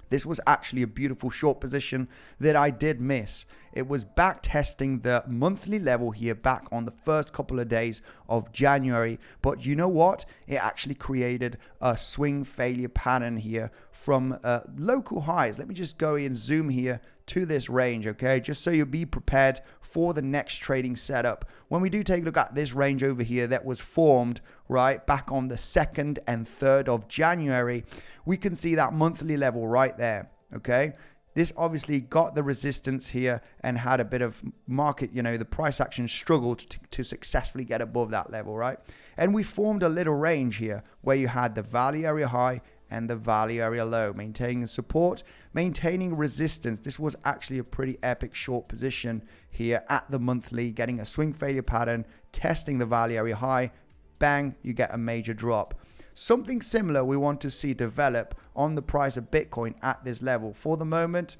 Speaker 1: This was actually a beautiful short position that I did miss. It was back testing the monthly level here back on the first couple of days of January. But you know what? It actually created a swing failure pattern here from local highs. Let me just go and zoom here to this range, okay? Just so you'll be prepared for the next trading setup. When we do take a look at this range over here that was formed, right, back on the 2nd and 3rd of January, we can see that monthly level right there, okay? This obviously got the resistance here and had a bit of market, the price action struggled to successfully get above that level, right? And we formed a little range here where you had the value area high and the value area low, maintaining support, maintaining resistance. This was actually a pretty epic short position here at the monthly, getting a swing failure pattern, testing the value area high, bang, you get a major drop. Something similar we want to see develop on the price of Bitcoin at this level. For the moment,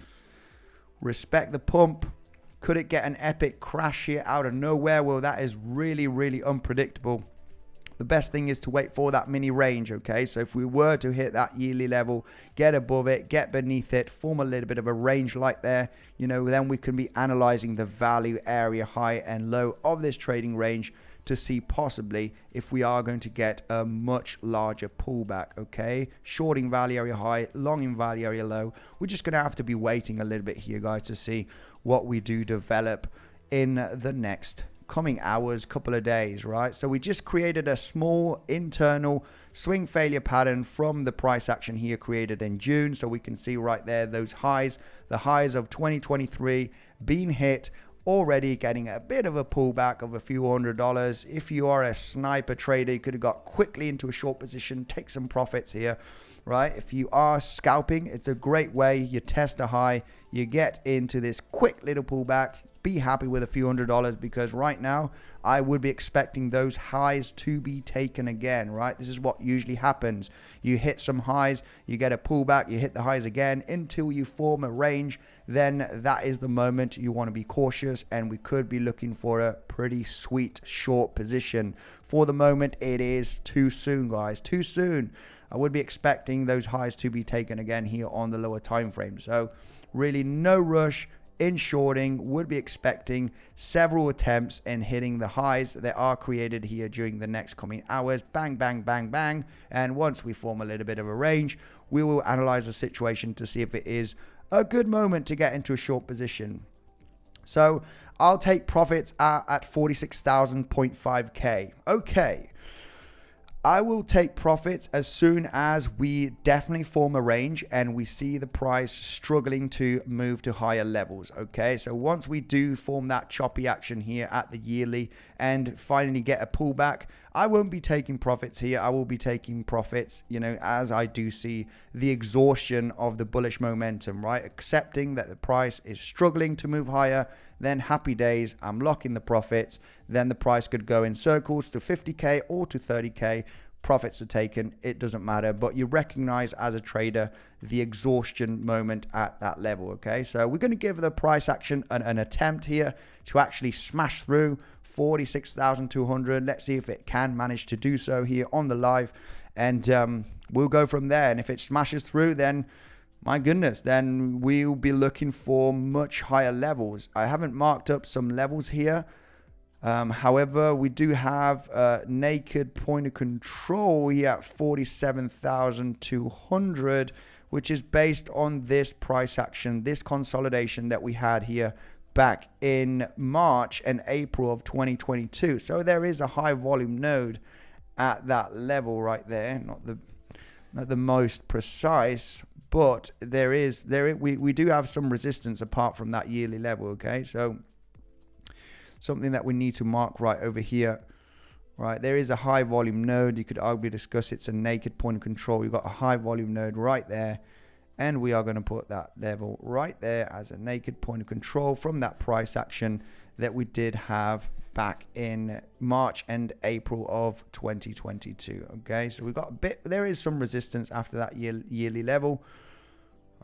Speaker 1: respect the pump. Could it get an epic crash here out of nowhere? Well, that is really, really unpredictable. The best thing is to wait for that mini range, okay? So if we were to hit that yearly level, get above it, get beneath it, form a little bit of a range like there, then we can be analyzing the value area high and low of this trading range to see possibly if we are going to get a much larger pullback, okay? Shorting value area high, longing value area low. We're just going to have to be waiting a little bit here, guys, to see what we do develop in the next coming hours, couple of days, right? So we just created a small internal swing failure pattern from the price action here created in June. So we can see right there those highs, the highs of 2023 being hit already getting a bit of a pullback of a few $100s. If you are a sniper trader, you could have got quickly into a short position, take some profits here, right? If you are scalping, it's a great way. You test a high, you get into this quick little pullback, be happy with a few $100, because right now I would be expecting those highs to be taken again, right? This is what usually happens. You hit some highs, you get a pullback, you hit the highs again until you form a range. Then that is the moment you want to be cautious, and we could be looking for a pretty sweet short position. For the moment, it is too soon, guys, too soon. I would be expecting those highs to be taken again here on the lower time frame. So really no rush in shorting. Would be expecting several attempts in hitting the highs that are created here during the next coming hours. Bang, bang, bang, bang. And once we form a little bit of a range, we will analyze the situation to see if it is a good moment to get into a short position. So I'll take profits at 46,000.5K. Okay. I will take profits as soon as we definitely form a range and we see the price struggling to move to higher levels. Okay, so once we do form that choppy action here at the yearly and finally get a pullback, I won't be taking profits here. I will be taking profits, you know, as I do see the exhaustion of the bullish momentum, right? Accepting that the price is struggling to move higher, then happy days, I'm locking the profits. Then the price could go in circles to 50K or to 30K. Profits are taken, it doesn't matter, but you recognize as a trader the exhaustion moment at that level. Okay, so we're going to give the price action an attempt here to actually smash through 46,200. Let's see if it can manage to do so here on the live, and we'll go from there. And if it smashes through, then my goodness, then we'll be looking for much higher levels. I haven't marked up some levels here. However, we do have a naked point of control here at 47,200, which is based on this price action, this consolidation that we had here back in March and April of 2022. So there is a high volume node at that level right there. Not the most precise, but we do have some resistance apart from that yearly level. Okay, so something that we need to mark right over here, right? There is a high volume node. You could arguably discuss it's a naked point of control. We've got a high volume node right there, and we are going to put that level right there as a naked point of control from that price action that we did have back in March and April of 2022. Okay, so we got a bit, there is some resistance after that yearly level.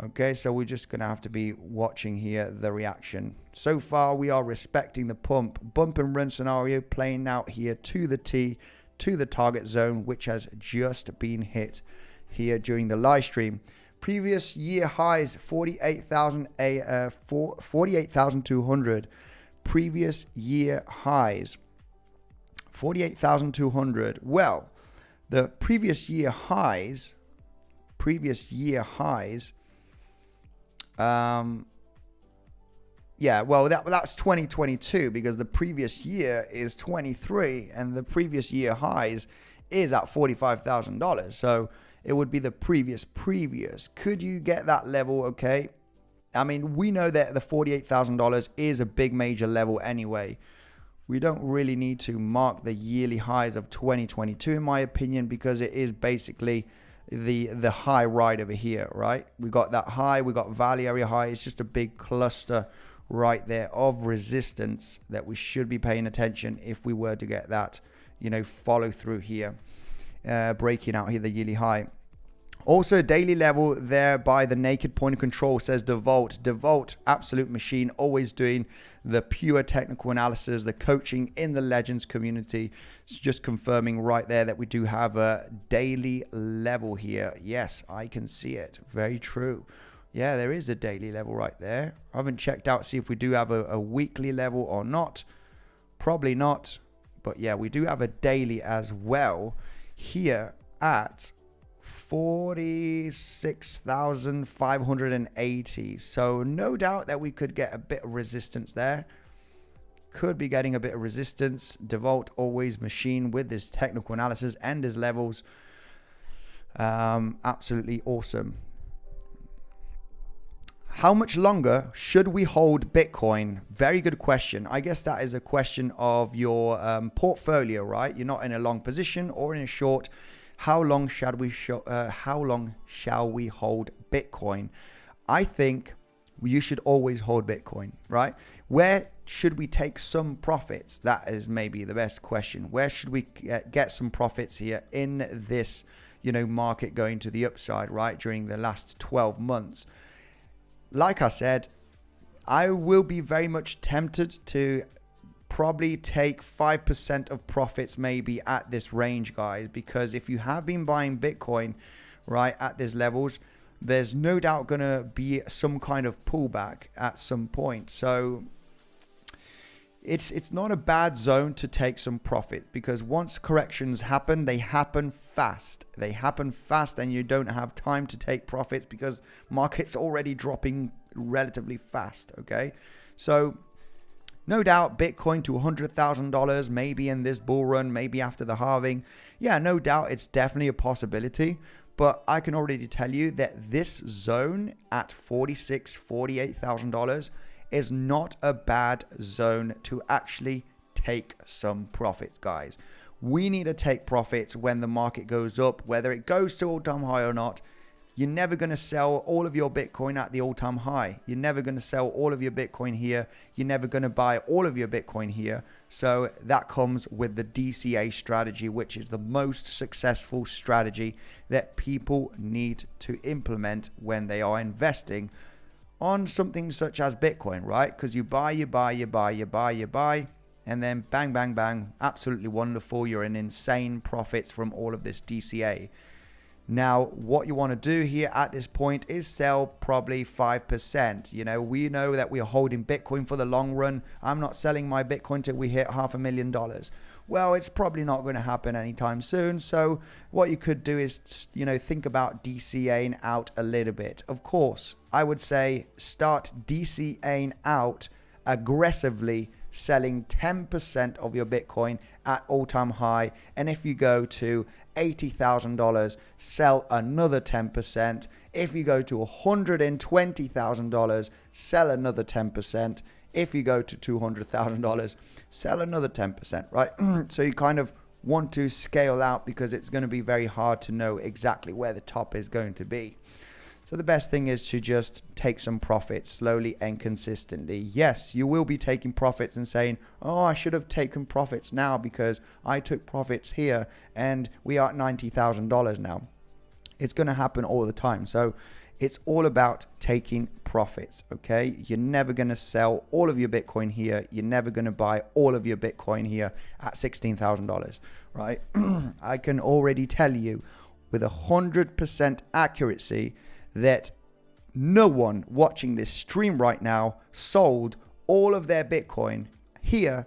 Speaker 1: Okay, so we're just going to have to be watching here the reaction. So far, we are respecting the bump and run scenario playing out here to the T, to the target zone, which has just been hit here during the live stream. Previous year highs, 48,200. Previous year highs, 48,200. Well, the previous year highs, yeah, well, that's 2022, because the previous year is 23 and the previous year highs is at $45,000. So it would be the previous. Could you get that level? Okay, I mean, we know that the $48,000 is a big major level anyway. We don't really need to mark the yearly highs of 2022 in my opinion, because it is basically the high right over here, right? We got that high, we got value area high. It's just a big cluster right there of resistance that we should be paying attention if we were to get that, you know, follow through here, breaking out here the yearly high. Also daily level there by the naked point of control, says 𝗕𝗬𝗕𝗬𝗕, absolute machine, always doing the pure technical analysis, the coaching in the Legends community. It's just confirming right there that we do have a daily level here. Yes, I can see it. Very true. Yeah, there is a daily level right there. I haven't checked out, see if we do have a weekly level or not. Probably not. But yeah, we do have a daily as well here at 46,580. So no doubt that we could get a bit of resistance there. Could be getting a bit of resistance. 𝗕𝗬𝗕𝗬𝗕 always machine with his technical analysis and his levels. Absolutely awesome. How much longer should we hold Bitcoin? Very good question. I guess that is a question of your portfolio, right? You're not in a long position or in a short. How long shall we hold Bitcoin? I think you should always hold Bitcoin, right? Where should we take some profits? That is maybe the best question. Where should we get some profits here in this, market going to the upside, right? During the last 12 months. Like I said, I will be very much tempted to probably take 5% of profits maybe at this range, guys, because if you have been buying Bitcoin, right, at these levels, there's no doubt going to be some kind of pullback at some point. So it's not a bad zone to take some profit, because once corrections happen, they happen fast. They happen fast, and you don't have time to take profits because market's already dropping relatively fast, okay? So no doubt Bitcoin to $100,000, maybe in this bull run, maybe after the halving. Yeah, no doubt it's definitely a possibility. But I can already tell you that this zone at $46,000, $48,000 is not a bad zone to actually take some profits, guys. We need to take profits when the market goes up, whether it goes to all-time high or not. You're never going to sell all of your Bitcoin at the all-time high. You're never going to sell all of your Bitcoin here. You're never going to buy all of your Bitcoin here. So that comes with the DCA strategy, which is the most successful strategy that people need to implement when they are investing on something such as Bitcoin, right? Because you buy, and then bang, bang, bang. Absolutely wonderful. You're in insane profits from all of this DCA. Now, what you want to do here at this point is sell probably 5%. We know that we are holding Bitcoin for the long run. I'm not selling my Bitcoin till we hit $500,000. Well, it's probably not going to happen anytime soon. So what you could do is, think about DCAing out a little bit. Of course, I would say start DCAing out aggressively, selling 10% of your Bitcoin at all-time high. And if you go to $80,000, sell another 10%. If you go to $120,000, sell another 10%. If you go to $200,000, sell another 10%, right? So you kind of want to scale out, because it's going to be very hard to know exactly where the top is going to be. So the best thing is to just take some profits slowly and consistently. Yes, you will be taking profits and saying, oh, I should have taken profits now because I took profits here and we are at $90,000 now. It's going to happen all the time. So it's all about taking profits, okay? You're never going to sell all of your Bitcoin here. You're never going to buy all of your Bitcoin here at $16,000, right? I can already tell you with 100% accuracy that no one watching this stream right now sold all of their Bitcoin here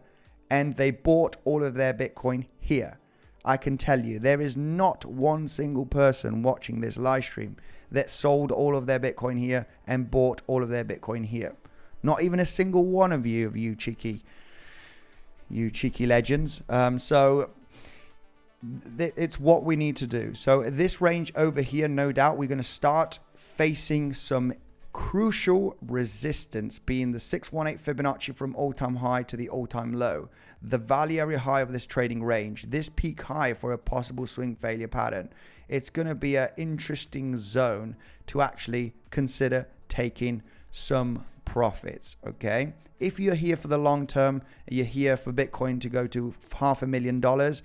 Speaker 1: and they bought all of their Bitcoin here. I can tell you there is not one single person watching this live stream that sold all of their Bitcoin here and bought all of their Bitcoin here. Not even a single one of you cheeky legends. So it's what we need to do. So this range over here, no doubt we're going to start facing some crucial resistance, being the 618 Fibonacci from all-time high to the all-time low, the value area high of this trading range, this peak high for a possible swing failure pattern. It's going to be an interesting zone to actually consider taking some profits, okay? If you're here for the long term, you're here for Bitcoin to go to $500,000,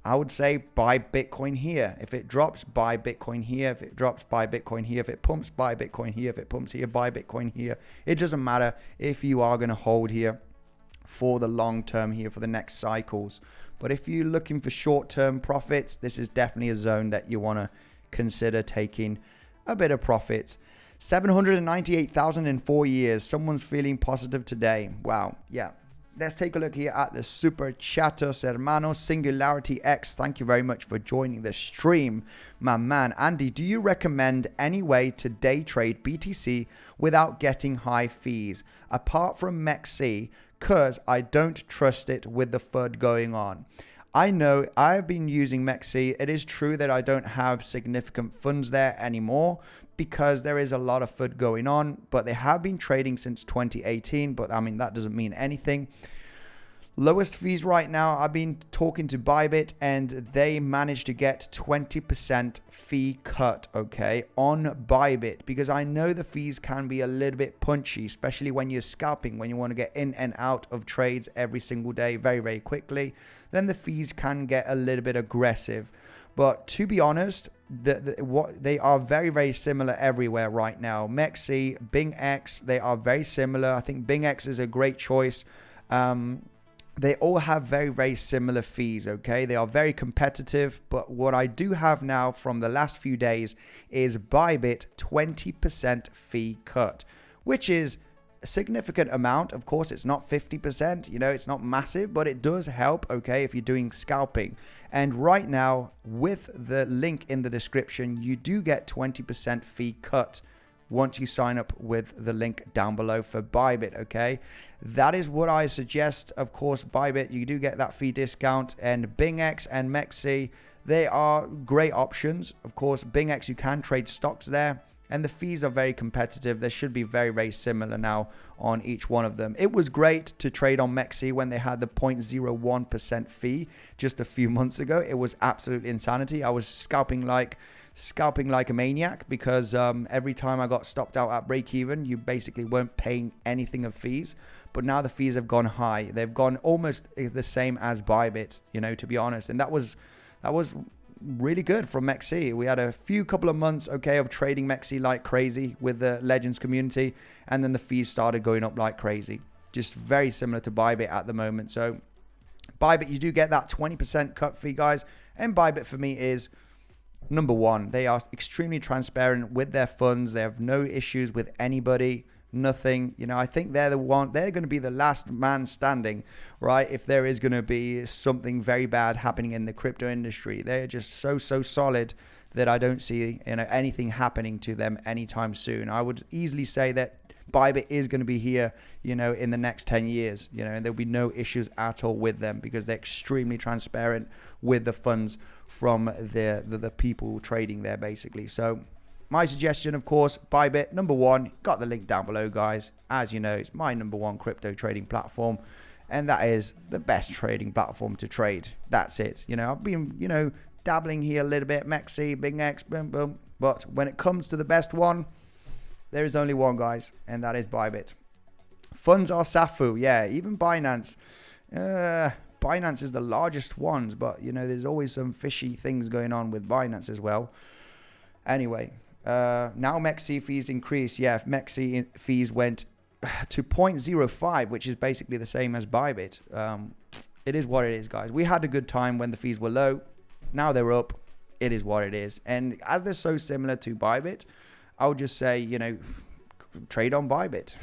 Speaker 1: I would say buy Bitcoin here. If it drops, buy Bitcoin here. If it drops, buy Bitcoin here. If it pumps, buy Bitcoin here. If it pumps here, buy Bitcoin here. It doesn't matter if you are going to hold here for the long term here for the next cycles. But if you're looking for short-term profits, this is definitely a zone that you want to consider taking a bit of profits. 798,000 in 4 years. Someone's feeling positive today. Wow. Yeah. Let's take a look here at the super chatos hermanos Singularity X. Thank you very much for joining the stream, my man. Andy, do you recommend any way to day trade BTC without getting high fees, apart from MEXC, because I don't trust it with the FUD going on? I know I've been using MEXC. It is true that I don't have significant funds there anymore, because there is a lot of FUD going on, but they have been trading since 2018. But I mean, that doesn't mean anything. Lowest fees right now, I've been talking to Bybit and they managed to get 20% fee cut, okay, on Bybit, because I know the fees can be a little bit punchy, especially when you're scalping, when you want to get in and out of trades every single day very, very quickly, then the fees can get a little bit aggressive. But to be honest, they are very, very similar everywhere right now. MEXC, BingX, they are very similar. I think BingX is a great choice. They all have very, very similar fees, okay? They are very competitive, but what I do have now from the last few days is Bybit 20% fee cut, which is a significant amount. Of course, it's not 50%, you know, it's not massive, but it does help, okay, if you're doing scalping. And right now, with the link in the description, you do get 20% fee cut once you sign up with the link down below for Bybit, okay? That is what I suggest. Of course, Bybit, you do get that fee discount, and BingX and MEXC, they are great options. Of course, BingX, you can trade stocks there, and the fees are very competitive. They should be very, very similar now on each one of them. It was great to trade on MEXC when they had the 0.01% fee just a few months ago. It was absolute insanity. I was scalping like a maniac, because every time I got stopped out at break even, you basically weren't paying anything of fees. But now the fees have gone high. They've gone almost the same as Bybit, you know, to be honest. And that was really good from MEXC. We had a couple of months, okay, of trading MEXC like crazy with the Legends community, and then the fees started going up like crazy. Just very similar to Bybit at the moment. So Bybit, you do get that 20% cut fee, guys. And Bybit for me is number one. They are extremely transparent with their funds. They have no issues with anybody, nothing. You know, I think they're going to be the last man standing, right? If there is going to be something very bad happening in the crypto industry, they're just so solid that I don't see, you know, anything happening to them anytime soon. I would easily say that Bybit is going to be here, you know, in the next 10 years, you know, and there'll be no issues at all with them, because they're extremely transparent with the funds from the people trading there, basically. So my suggestion, of course, Bybit, number one. Got the link down below, guys. As you know, it's my number one crypto trading platform, and that is the best trading platform to trade. That's it. You know, I've been, you know, dabbling here a little bit, MEXC, BingX, boom, boom. But when it comes to the best one, there is only one, guys, and that is Bybit. Funds are SAFU. Yeah, even Binance. Binance is the largest ones, but, you know, there's always some fishy things going on with Binance as well. Anyway, now MEXC fees increase. Yeah, MEXC fees went to 0.05, which is basically the same as Bybit. It is what it is, guys. We had a good time when the fees were low. Now they're up. It is what it is. And as they're so similar to Bybit, I would just say, you know, trade on Bybit.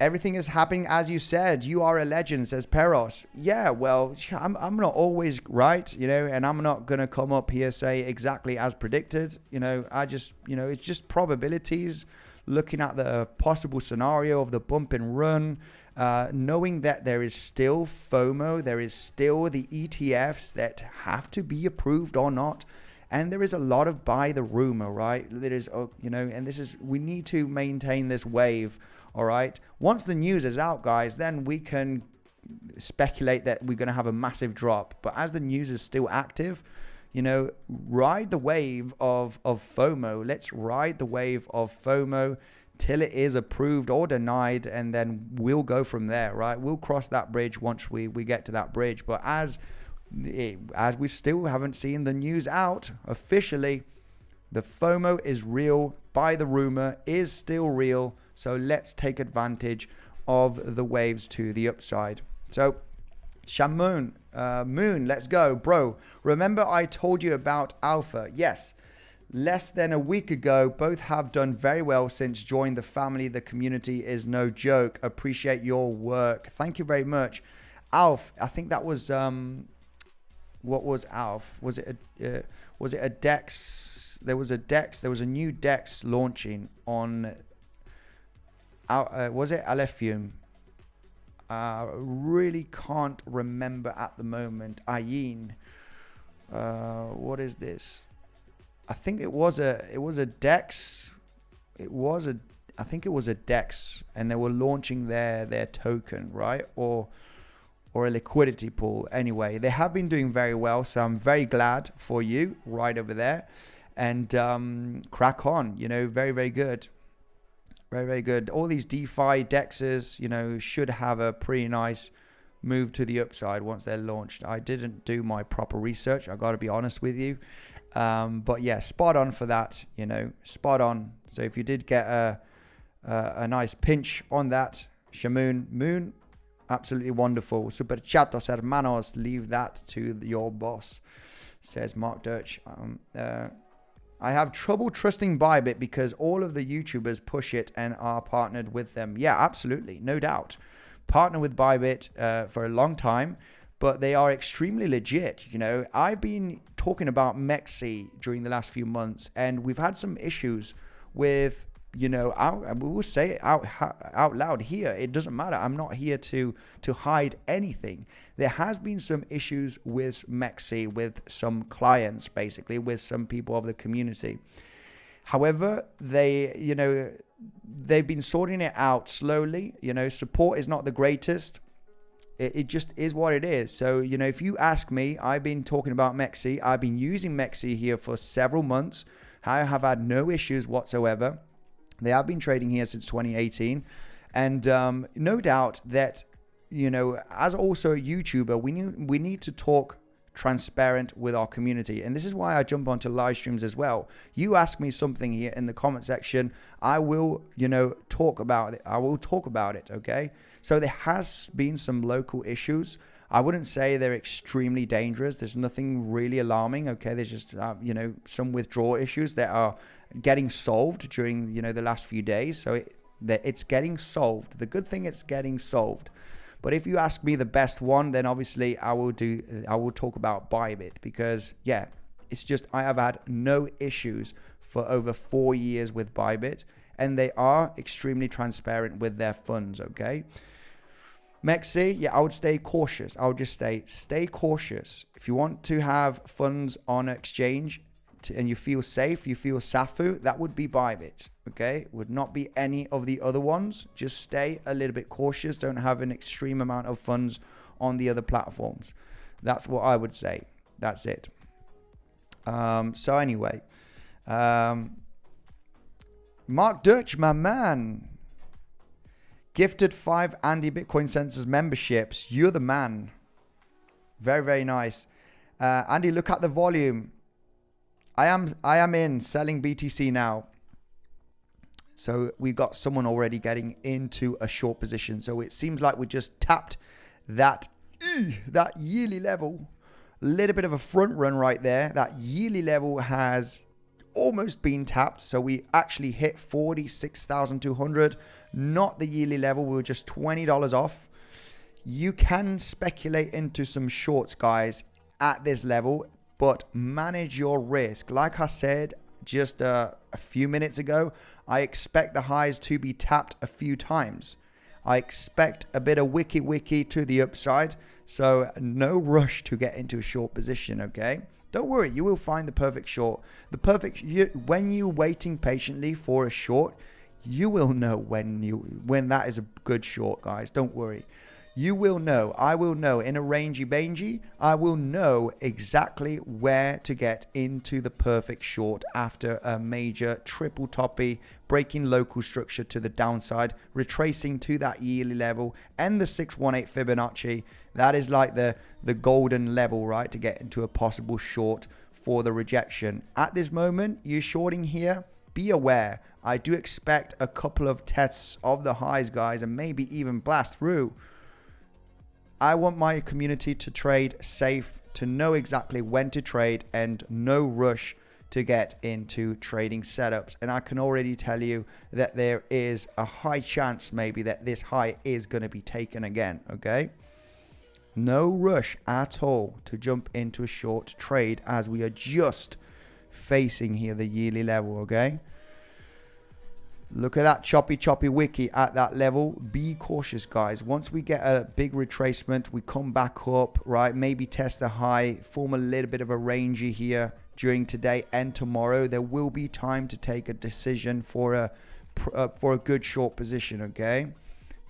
Speaker 1: Everything is happening as you said. You are a legend, says Peros. Yeah, well, I'm not always right, you know, and I'm not going to come up here say exactly as predicted. You know, I just, you know, it's just probabilities, looking at the possible scenario of the bump and run, knowing that there is still FOMO, there is still the ETFs that have to be approved or not. And there is a lot of buy the rumor, right? There is, you know, and we need to maintain this wave. All right. Once the news is out, guys, then we can speculate that we're going to have a massive drop. But as the news is still active, you know, ride the wave of FOMO. Let's ride the wave of FOMO till it is approved or denied, and then we'll go from there, right? We'll cross that bridge once we get to that bridge. But as we still haven't seen the news out officially, the FOMO is real. Buy the rumor is still real. So let's take advantage of the waves to the upside. So Shamoon, Moon, let's go. Bro, remember I told you about Alpha? Yes. Less than a week ago, both have done very well since joined the family. The community is no joke. Appreciate your work. Thank you very much. Alf, I think that was, what was Alf? Was it a DEX? There was a new DEX launching on, was it Alephium? Really can't remember at the moment. Ayin. What is this? I think it was a DEX. I think it was a DEX, and they were launching their token, right? Or a liquidity pool. Anyway, they have been doing very well, so I'm very glad for you right over there. And crack on, you know, very, very good. Very, very good. All these DeFi DEXs, you know, should have a pretty nice move to the upside once they're launched. I didn't do my proper research, I got to be honest with you. But yeah, spot on for that, you know, spot on. So if you did get a nice pinch on that, Moon, absolutely wonderful. Super chatos, hermanos, leave that to your boss, says Mark Dirch. I have trouble trusting Bybit because all of the YouTubers push it and are partnered with them. Yeah, absolutely, no doubt. Partner with Bybit for a long time, but they are extremely legit. You know, I've been talking about MEXC during the last few months, and we've had some issues with, you know, we will say it out loud here. It doesn't matter. I'm not here to hide anything. There has been some issues with MEXC, with some clients, basically, with some people of the community. However, they've been sorting it out slowly. You know, support is not the greatest. It just is what it is. So, you know, if you ask me, I've been talking about MEXC. I've been using MEXC here for several months. I have had no issues whatsoever. They have been trading here since 2018. And no doubt that, you know, as also a YouTuber, we need to talk transparent with our community. And this is why I jump onto live streams as well. You ask me something here in the comment section, I will, you know, talk about it. I will talk about it, okay? So there has been some local issues. I wouldn't say they're extremely dangerous. There's nothing really alarming, okay? There's just, you know, some withdrawal issues that are getting solved during, you know, the last few days. So it's getting solved. The good thing, it's getting solved. But if you ask me the best one, then obviously I will talk about Bybit, because yeah, it's just, I have had no issues for over 4 years with Bybit, and they are extremely transparent with their funds, okay? MEXC, yeah, I would stay cautious. I would just stay cautious. If you want to have funds on exchange and you feel safe, you feel SAFU, that would be Bybit, okay? Would not be any of the other ones. Just stay a little bit cautious. Don't have an extreme amount of funds on the other platforms. That's what I would say. That's it. So anyway, Mark Dirch, my man, gifted 5 Andy Bitcoin Sensors memberships. You're the man. Very, very nice. Andy, look at the volume. I am in selling BTC now. So we got someone already getting into a short position. So it seems like we just tapped that yearly level. A little bit of a front run right there. That yearly level has almost been tapped. So we actually hit 46,200. Not the yearly level. We were just $20 off. You can speculate into some shorts, guys, at this level, but manage your risk. Like I said just a few minutes ago, I expect the highs to be tapped a few times. I expect a bit of wiki to the upside. So no rush to get into a short position, okay? Don't worry, you will find the perfect short. When you're waiting patiently for a short, you will know when that is a good short, guys. Don't worry. You will know. I will know. In a rangy, I will know exactly where to get into the perfect short after a major triple toppy, breaking local structure to the downside, retracing to that yearly level and the 618 Fibonacci. That is like the golden level, right, to get into a possible short for the rejection. At this moment, you're shorting here. Be aware. I do expect a couple of tests of the highs, guys, and maybe even blast through. I want my community to trade safe, to know exactly when to trade, and no rush to get into trading setups. And I can already tell you that there is a high chance maybe that this high is going to be taken again, okay? No rush at all to jump into a short trade as we are just facing here the yearly level, okay? Look at that 𝗕𝗬𝗕𝗬𝗕𝗬𝗕 at that level. Be cautious, guys. Once we get a big retracement, we come back up, right? Maybe test the high, form a little bit of a rangey here during today and tomorrow. There will be time to take a decision for a good short position, okay?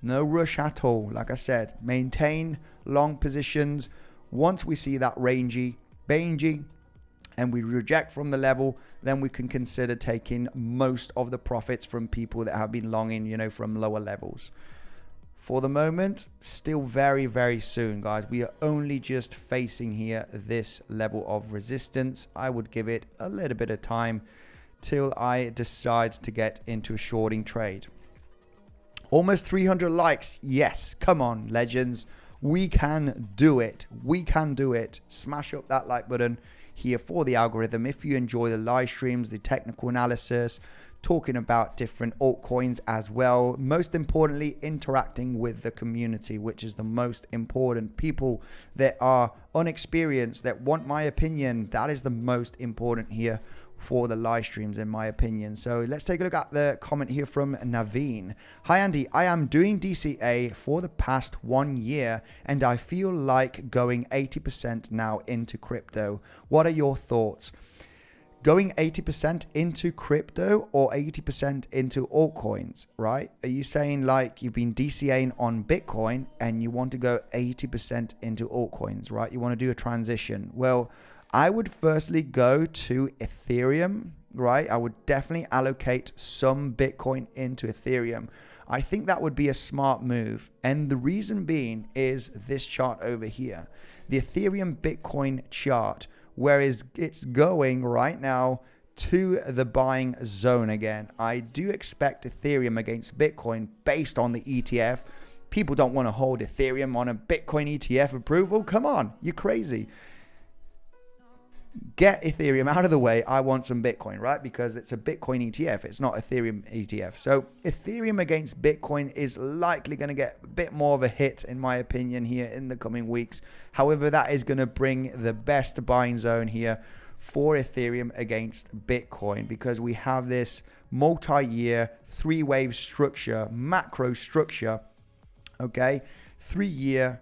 Speaker 1: No rush at all. Like I said, maintain long positions. Once we see that rangey and we reject from the level, then we can consider taking most of the profits from people that have been longing, you know, from lower levels. For the moment, still very, very soon, guys. We are only just facing here this level of resistance. I would give it a little bit of time till I decide to get into a shorting trade. Almost 300 likes. Yes, come on, legends. We can do it. We can do it. Smash up that like button here for the algorithm. If you enjoy the live streams, the technical analysis, talking about different altcoins as well, most importantly, interacting with the community, which is the most important. People that are unexperienced, that want my opinion, that is the most important here for the live streams, in my opinion. So let's take a look at the comment here from Naveen. Hi Andy, I am doing DCA for the past 1 year and I feel like going 80% now into crypto. What are your thoughts? Going 80% into crypto or 80% into altcoins, right? Are you saying like you've been DCAing on Bitcoin and you want to go 80% into altcoins, right? You want to do a transition. Well, I would firstly go to Ethereum, right? I would definitely allocate some Bitcoin into Ethereum. I think that would be a smart move. And the reason being is this chart over here, the Ethereum Bitcoin chart, whereas it's going right now to the buying zone again. I do expect Ethereum against Bitcoin based on the ETF. People don't want to hold Ethereum on a Bitcoin ETF approval. Come on, you're crazy. Get Ethereum out of the way. I want some Bitcoin, right? Because it's a Bitcoin ETF. It's not Ethereum ETF. So Ethereum against Bitcoin is likely going to get a bit more of a hit, in my opinion, here in the coming weeks. However, that is going to bring the best buying zone here for Ethereum against Bitcoin, because we have this multi-year three-wave structure, macro structure, okay? 3-year,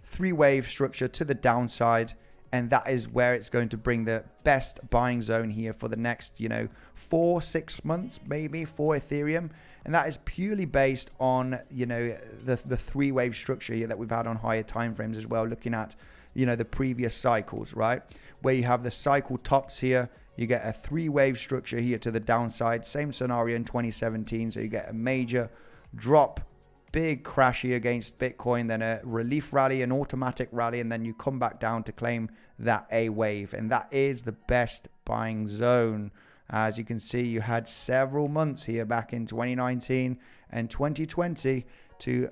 Speaker 1: three-wave structure to the downside. And that is where it's going to bring the best buying zone here for the next, 4-6 months, maybe, for Ethereum. And that is purely based on, the three-wave structure here that we've had on higher time frames as well, looking at, the previous cycles, right? Where you have the cycle tops here, you get a three-wave structure here to the downside. Same scenario in 2017. So you get a major drop, big crash here against Bitcoin, then a relief rally, an automatic rally, and then you come back down to claim that A wave. And that is the best buying zone. As you can see, you had several months here back in 2019 and 2020 to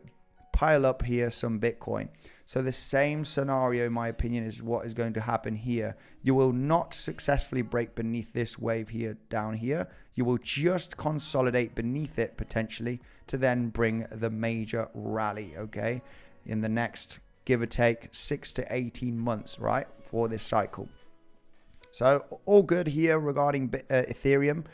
Speaker 1: pile up here some Bitcoin. So the same scenario, in my opinion, is what is going to happen here. You will not successfully break beneath this wave here down here. You will just consolidate beneath it potentially to then bring the major rally, okay, in the next, give or take, 6 to 18 months, right, for this cycle. So all good here regarding Ethereum.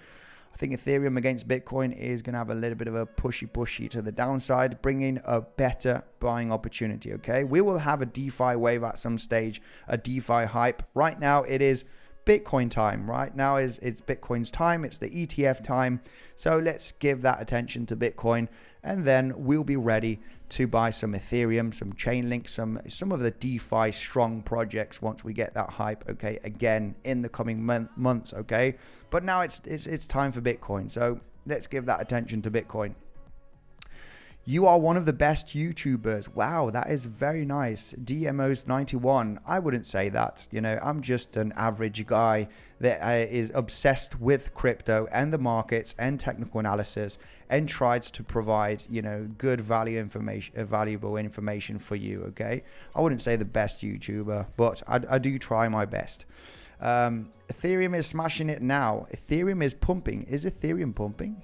Speaker 1: I think Ethereum against Bitcoin is going to have a little bit of a pushy to the downside, bringing a better buying opportunity, okay? We will have a DeFi wave at some stage, a DeFi hype. Right now, it is Bitcoin time. Right now it's Bitcoin's time. It's the ETF time. So let's give that attention to Bitcoin, and then we'll be ready to buy some Ethereum, some Chainlink, some of the DeFi strong projects once we get that hype, okay, again in the coming months, okay? But now it's time for Bitcoin. So let's give that attention to Bitcoin. You are one of the best YouTubers. Wow, that is very nice. DMOs91. I wouldn't say that. I'm just an average guy that is obsessed with crypto and the markets and technical analysis, and tries to provide, good valuable information for you, okay? I wouldn't say the best YouTuber, but I do try my best. Ethereum is smashing it now. Ethereum is pumping. Is Ethereum pumping?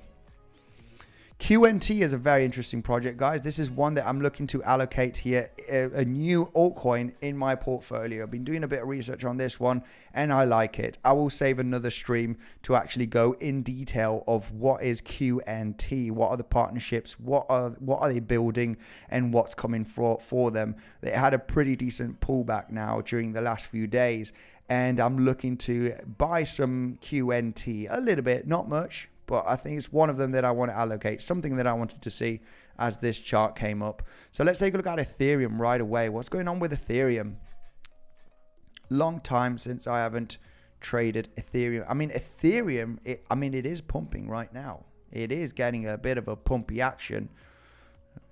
Speaker 1: QNT is a very interesting project, guys. This is one that I'm looking to allocate here, a new altcoin in my portfolio. I've been doing a bit of research on this one and I like it. I will save another stream to actually go in detail of what is QNT, what are the partnerships, what are they building, and what's coming for them. They had a pretty decent pullback now during the last few days, and I'm looking to buy some QNT a little bit, not much, but I think it's one of them that I want to allocate, something that I wanted to see as this chart came up. So let's take a look at Ethereum right away. What's going on with Ethereum? Long time since I haven't traded Ethereum. I mean, Ethereum, it is pumping right now. It is getting a bit of a pumpy action.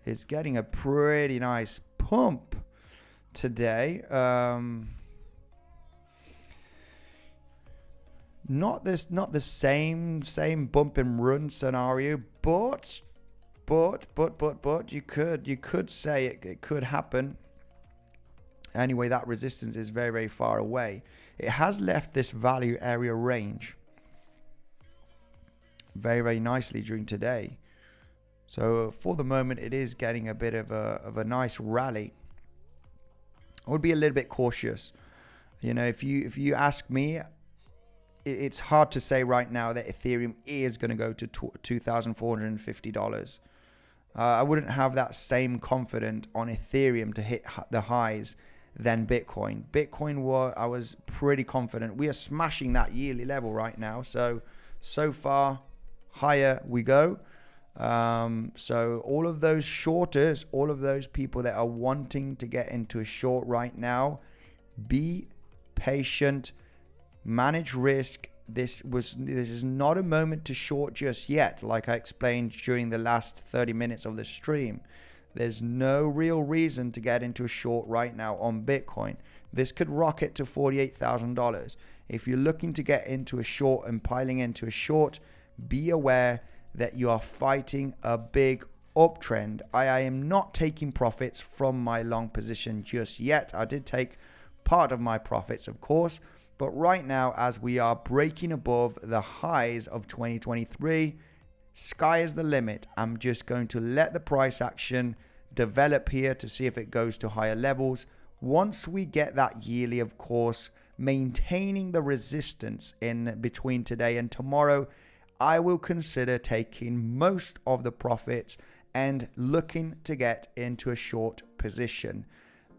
Speaker 1: It's getting a pretty nice pump today. Not the same bump and run scenario, but you could say it could happen. Anyway, that resistance is very, very far away. It has left this value area range very, very nicely during today. So for the moment, it is getting a bit of a nice rally. I would be a little bit cautious. You know, if you ask me, it's hard to say right now that Ethereum is going to go to $2,450. I wouldn't have that same confidence on Ethereum to hit the highs than Bitcoin. I was pretty confident. We are smashing that yearly level right now. So far, higher we go. So all of those shorters, all of those people that are wanting to get into a short right now, be patient. Manage risk. This is not a moment to short just yet, like I explained during the last 30 minutes of the stream. There's no real reason to get into a short right now on Bitcoin. This could rocket to $48,000. If you're looking to get into a short and piling into a short, be aware that you are fighting a big uptrend. I am not taking profits from my long position just yet. I did take part of my profits, of course. But right now, as we are breaking above the highs of 2023, sky is the limit. I'm just going to let the price action develop here to see if it goes to higher levels. Once we get that yearly, of course, maintaining the resistance in between today and tomorrow, I will consider taking most of the profits and looking to get into a short position.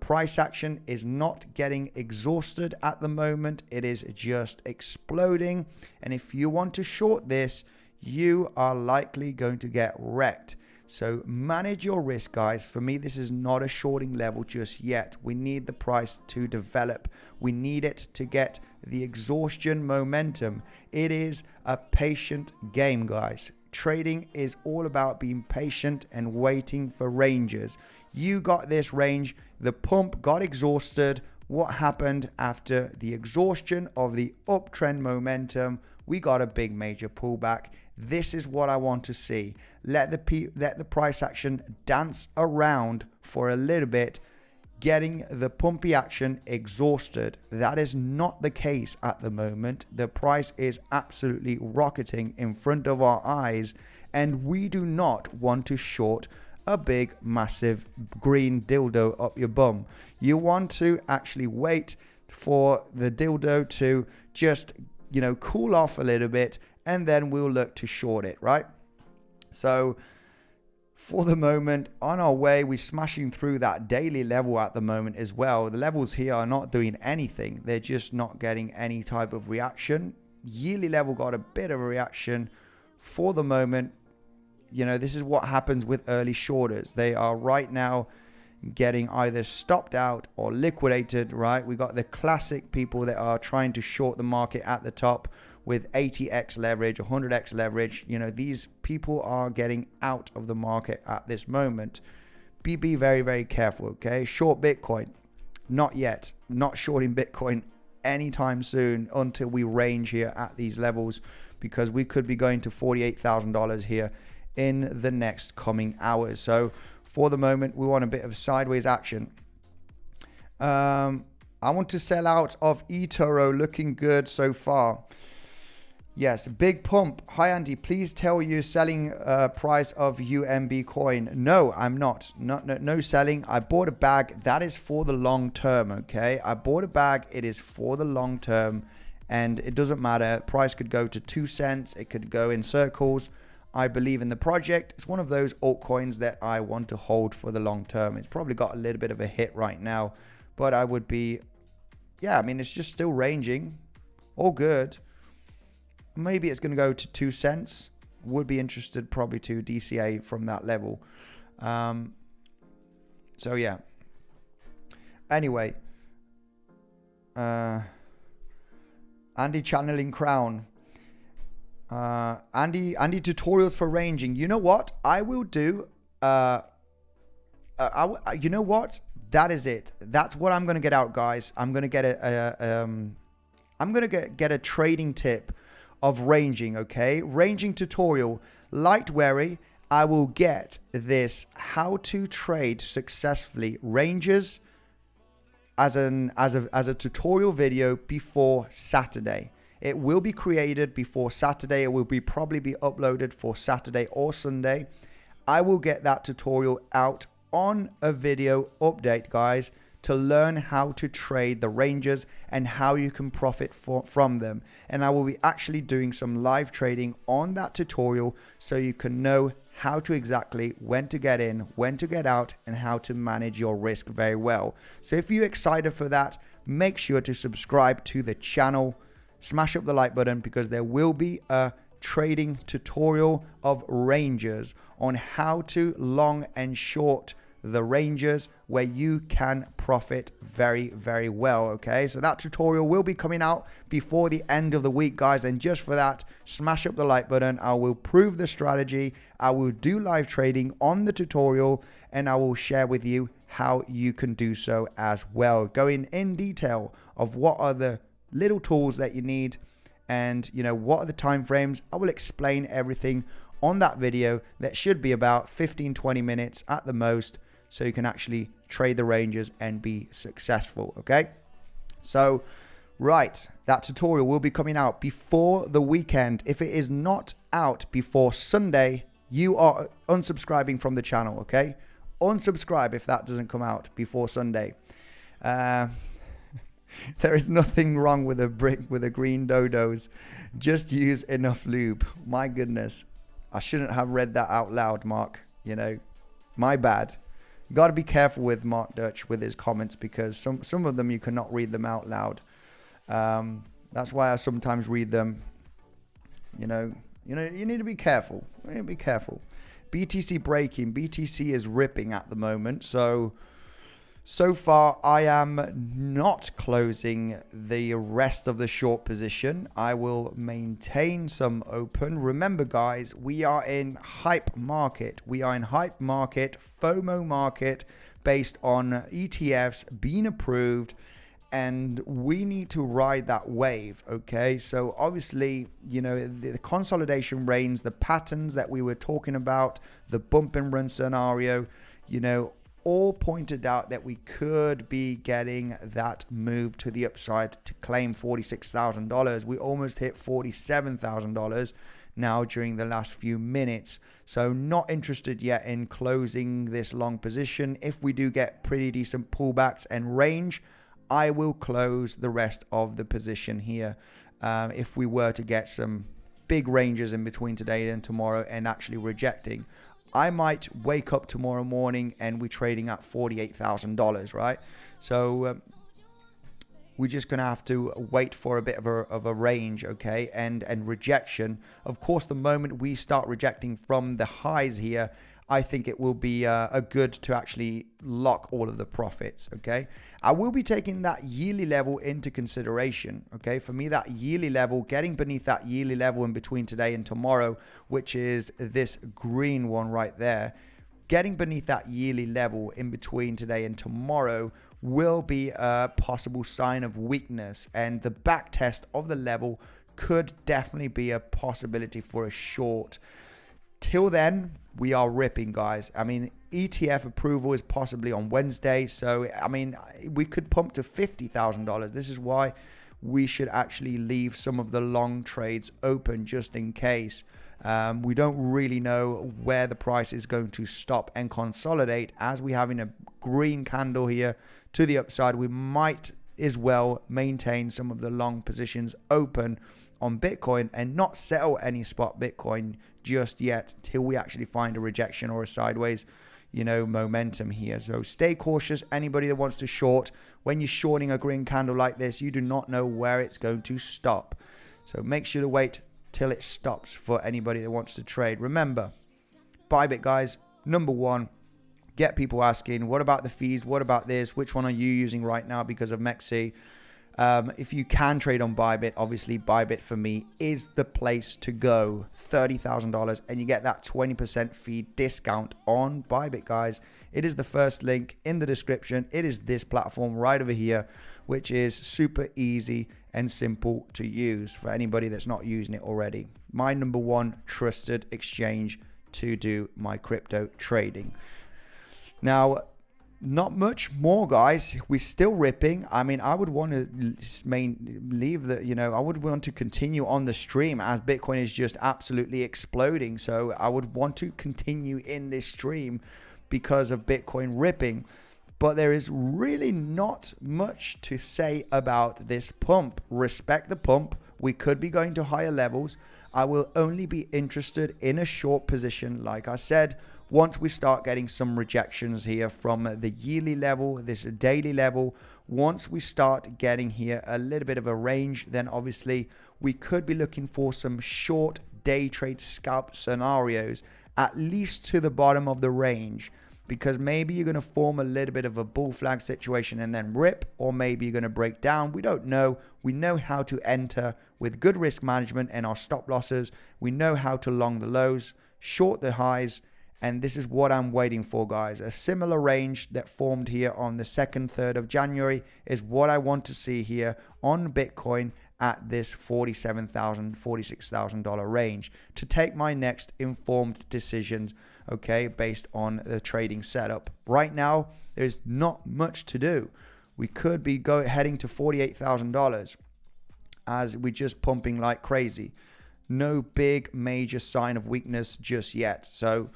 Speaker 1: Price action is not getting exhausted at the moment. It is just exploding. And if you want to short this, you are likely going to get wrecked. So manage your risk, guys. For me, this is not a shorting level just yet. We need the price to develop. We need it to get the exhaustion momentum. It is a patient game, guys. Trading is all about being patient and waiting for ranges. You got this range. The pump got exhausted. What happened after the exhaustion of the uptrend momentum? We got a big major pullback. This is what I want to see. Let the price action dance around for a little bit, getting the pumpy action exhausted. That is not the case at the moment. The price is absolutely rocketing in front of our eyes, and we do not want to short a big, massive green dildo up your bum. You want to actually wait for the dildo to just, cool off a little bit, and then we'll look to short it, right? So for the moment, on our way, we're smashing through that daily level at the moment as well. The levels here are not doing anything. They're just not getting any type of reaction. Yearly level got a bit of a reaction. For the moment, this is what happens with early shorters. They are right now getting either stopped out or liquidated, right? We got the classic people that are trying to short the market at the top with 80x leverage, 100x leverage. These people are getting out of the market at this moment. Be very, very careful, okay? Short Bitcoin, not yet. Not shorting Bitcoin anytime soon until we range here at these levels, because we could be going to $48,000 here in the next coming hours. So for the moment, we want a bit of sideways action. I want to sell out of eToro, looking good so far. Yes, big pump. Hi, Andy. Please tell you selling price of UMB coin. No, I'm not. No selling. I bought a bag. That is for the long term, okay? I bought a bag. It is for the long term. And it doesn't matter. Price could go to 2 cents. It could go in circles. I believe in the project. It's one of those altcoins that I want to hold for the long term. It's probably got a little bit of a hit right now. But I would be... Yeah, I mean, it's just still ranging. All good. Maybe it's going to go to 2 cents. Would be interested probably to DCA from that level. So yeah. Anyway. Andy channeling crown. Andy tutorials for ranging. You know what? I will do. You know what? That is it. That's what I'm going to get out, guys. I'm going to get get a trading tip of ranging, okay? Ranging tutorial. Light wary, I will get this how to trade successfully ranges as a tutorial video before Saturday. It will be created before Saturday. It will probably be uploaded for Saturday or Sunday. I will get that tutorial out on a video update, guys, to learn how to trade the ranges and how you can profit from them. And I will be actually doing some live trading on that tutorial so you can know how to exactly when to get in, when to get out, and how to manage your risk very well. So if you're excited for that, make sure to subscribe to the channel, smash up the like button, because there will be a trading tutorial of ranges on how to long and short the ranges where you can profit very, very well. Okay, so that tutorial will be coming out before the end of the week, guys, and just for that, smash up the like button. I will prove the strategy, I will do live trading on the tutorial, and I will share with you how you can do so as well, going in detail of what are the little tools that you need and what are the time frames. I will explain everything on that video that should be about 15-20 minutes at the most, so you can actually trade the ranges and be successful. Okay, so right, that tutorial will be coming out before the weekend. If it is not out before Sunday, you are unsubscribing from the channel. Okay, unsubscribe if that doesn't come out before Sunday. There is nothing wrong with a brick with a green dodos. Just use enough lube. My goodness, I shouldn't have read that out loud, Mark. My bad. Got to be careful with Mark Dutch with his comments, because some of them you cannot read them out loud. That's why I sometimes read them. You need to be careful. You need to be careful. BTC breaking. BTC is ripping at the moment. So far, I am not closing the rest of the short position. I will maintain some open. Remember, guys, we are in hype market. We are in hype market, FOMO market, based on ETFs being approved, and we need to ride that wave, okay? So obviously, the consolidation reigns, the patterns that we were talking about, the bump and run scenario, all pointed out that we could be getting that move to the upside to claim $46,000. We almost hit $47,000 now during the last few minutes. So not interested yet in closing this long position. If we do get pretty decent pullbacks and range, I will close the rest of the position here. If we were to get some big ranges in between today and tomorrow and actually rejecting, I might wake up tomorrow morning and we're trading at $48,000, right? So we're just going to have to wait for a bit of a range, okay? And rejection. Of course, the moment we start rejecting from the highs here, I think it will be a good to actually lock all of the profits, okay? I will be taking that yearly level into consideration, okay? For me, that yearly level, getting beneath that yearly level in between today and tomorrow, which is this green one right there, getting beneath that yearly level in between today and tomorrow will be a possible sign of weakness, and the back test of the level could definitely be a possibility for a short. Till then, we are ripping, guys. I mean, ETF approval is possibly on Wednesday. So, I mean, we could pump to $50,000. This is why we should actually leave some of the long trades open just in case. We don't really know where the price is going to stop and consolidate. As we having a green candle here to the upside, we might as well maintain some of the long positions open on Bitcoin and not sell any spot Bitcoin just yet till we actually find a rejection or a sideways, momentum here. So stay cautious. Anybody that wants to short, when you're shorting a green candle like this, you do not know where it's going to stop. So make sure to wait till it stops for anybody that wants to trade. Remember, Bybit, guys, number one, get people asking, what about the fees? What about this? Which one are you using right now because of MEXC? If you can trade on Bybit, obviously Bybit for me is the place to go. $30,000 and you get that 20% fee discount on Bybit, guys. It is the first link in the description. It is this platform right over here, which is super easy and simple to use for anybody that's not using it already. My number one trusted exchange to do my crypto trading. Now, not much more, guys. We're still ripping. I mean, I would want to I would want to continue on the stream as Bitcoin is just absolutely exploding. So I would want to continue in this stream because of Bitcoin ripping. But there is really not much to say about this pump. Respect the pump. We could be going to higher levels. I will only be interested in a short position, like I said, once we start getting some rejections here from the yearly level, this daily level. Once we start getting here a little bit of a range, then obviously we could be looking for some short day trade scalp scenarios, at least to the bottom of the range. Because maybe you're going to form a little bit of a bull flag situation and then rip, or maybe you're going to break down. We don't know. We know how to enter with good risk management and our stop losses. We know how to long the lows, short the highs, and this is what I'm waiting for, guys. A similar range that formed here on the 2nd, 3rd of January is what I want to see here on Bitcoin at this $47,000, $46,000 range to take my next informed decisions, okay, based on the trading setup. Right now, there's not much to do. We could be heading to $48,000 as we're just pumping like crazy. No big major sign of weakness just yet. So,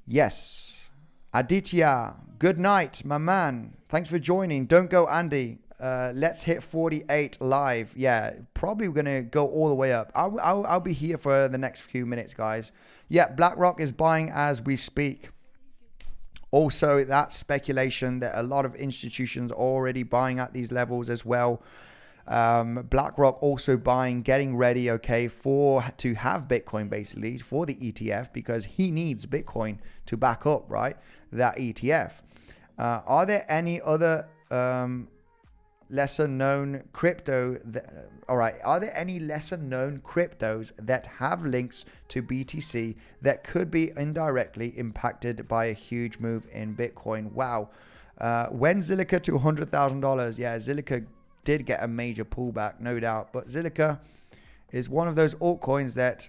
Speaker 1: yes. Aditya, good night, my man. Thanks for joining. Don't go, Andy. Let's hit 48 live. Yeah, probably we're gonna go all the way up. I'll be here for the next few minutes, guys. Yeah, BlackRock is buying as we speak. Also, that speculation that a lot of institutions are already buying at these levels as well. BlackRock also buying, getting ready, okay, to have Bitcoin basically for the ETF, because he needs Bitcoin to back up, right, that ETF. Are there any other lesser known crypto are there any lesser known cryptos that have links to BTC that could be indirectly impacted by a huge move in Bitcoin? Wow. When 𝗬liche to $100,000, yeah, 𝗬liche did get a major pullback, no doubt, but 𝗬liche is one of those altcoins that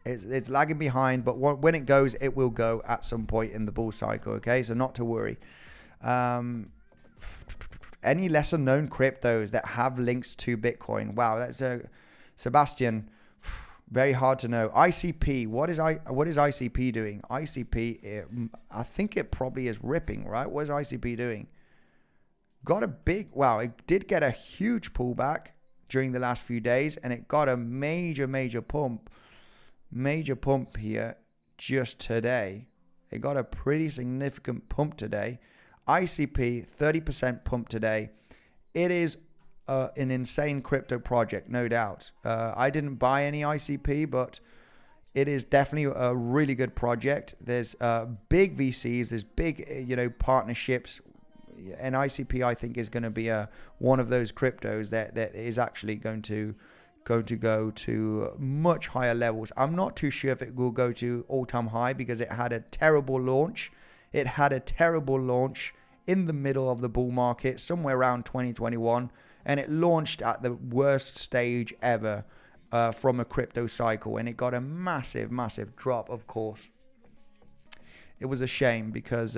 Speaker 1: it's lagging behind, but when it goes, it will go at some point in the bull cycle, okay, so not to worry. Any lesser known cryptos that have links to Bitcoin? Wow, that's Sebastian. Very hard to know. ICP. What is ICP doing? ICP. I think it probably is ripping, right? What is ICP doing? Got a big. Wow, it did get a huge pullback during the last few days, and it got a major pump here just today. It got a pretty significant pump today. ICP, 30% pump today. It is an insane crypto project, no doubt. I didn't buy any ICP, but it is definitely a really good project. There's big VCs, there's big partnerships, and ICP I think is going to be one of those cryptos that is actually going to go to much higher levels. I'm not too sure if it will go to all-time high because it had a terrible launch. It had a terrible launch in the middle of the bull market, somewhere around 2021, and it launched at the worst stage ever from a crypto cycle, and it got a massive drop, of course. It was a shame because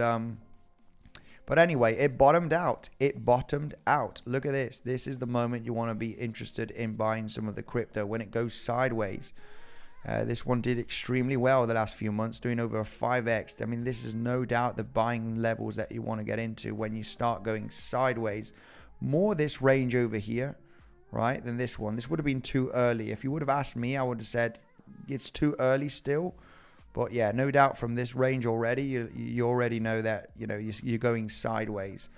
Speaker 1: But anyway, it bottomed out. It bottomed out. Look at this. This is the moment you want to be interested in buying some of the crypto when it goes sideways. This one did extremely well the last few months, doing over a 5x. I mean, this is no doubt the buying levels that you want to get into when you start going sideways. More this range over here, right, than this one. This would have been too early. If you would have asked me, I would have said it's too early still. But yeah, no doubt from this range already, you already know that, you know, you're going sideways.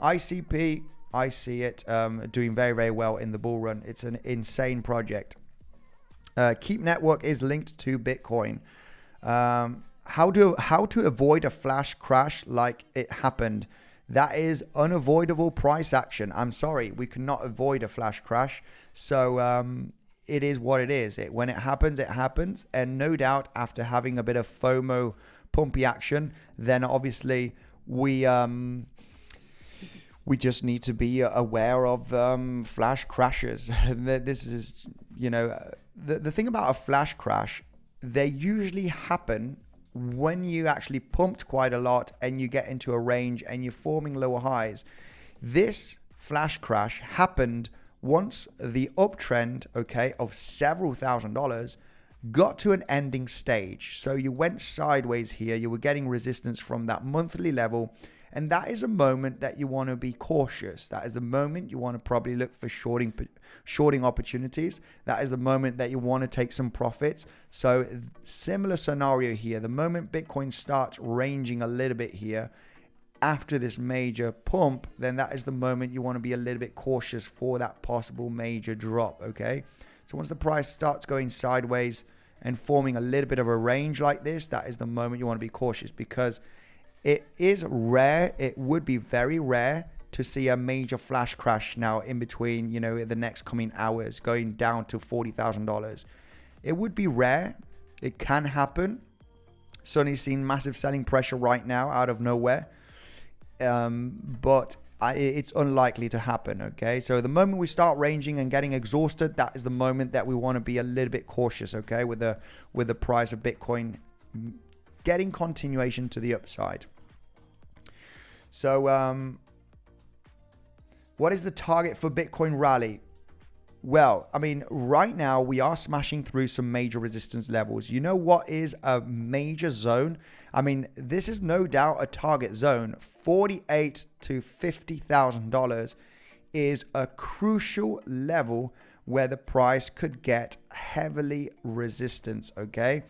Speaker 1: ICP, I see it doing very, very well in the bull run. It's an insane project. Keep Network is linked to Bitcoin. How to avoid a flash crash like it happened? That is unavoidable price action. I'm sorry, we cannot avoid a flash crash. So it is what it is. When it happens, it happens. And no doubt after having a bit of FOMO pumpy action, then obviously we just need to be aware of flash crashes. This is, you know, the thing about a flash crash, they usually happen when you actually pumped quite a lot and you get into a range and you're forming lower highs. This flash crash happened once the uptrend, okay, of several $1,000s got to an ending stage. So you went sideways here. You were getting resistance from that monthly level. And that is a moment that you want to be cautious. That is the moment you want to probably look for shorting opportunities. That is the moment that you want to take some profits. So similar scenario here. The moment Bitcoin starts ranging a little bit here after this major pump, then that is the moment you want to be a little bit cautious for that possible major drop, okay? So once the price starts going sideways and forming a little bit of a range like this, that is the moment you want to be cautious, because it is rare. It would be very rare to see a major flash crash now in between, you know, the next coming hours going down to $40,000. It would be rare. It can happen. Sonny's seen massive selling pressure right now out of nowhere. But it's unlikely to happen, okay? So the moment we start ranging and getting exhausted, that is the moment that we want to be a little bit cautious, okay, with the price of Bitcoin getting continuation to the upside. So what is the target for Bitcoin rally? Well, I mean, right now we are smashing through some major resistance levels. You know what is a major zone? I mean, this is no doubt a target zone. $48,000 to $50,000 is a crucial level where the price could get heavily resistance, okay?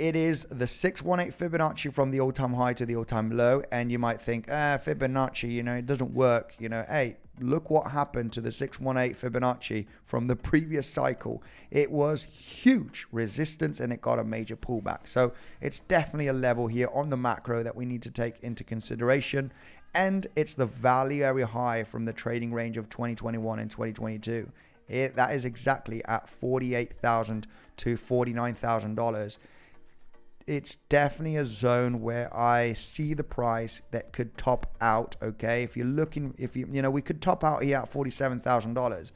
Speaker 1: It is the 618 Fibonacci from the all-time high to the all-time low. And you might think, Fibonacci, you know, it doesn't work. You know, hey, look what happened to the 618 Fibonacci from the previous cycle. It was huge resistance and it got a major pullback. So it's definitely a level here on the macro that we need to take into consideration. And it's the value area high from the trading range of 2021 and 2022. That is exactly at $48,000 to $49,000. It's definitely a zone where I see the price that could top out, okay? If you're looking, you know, we could top out here at $47,000.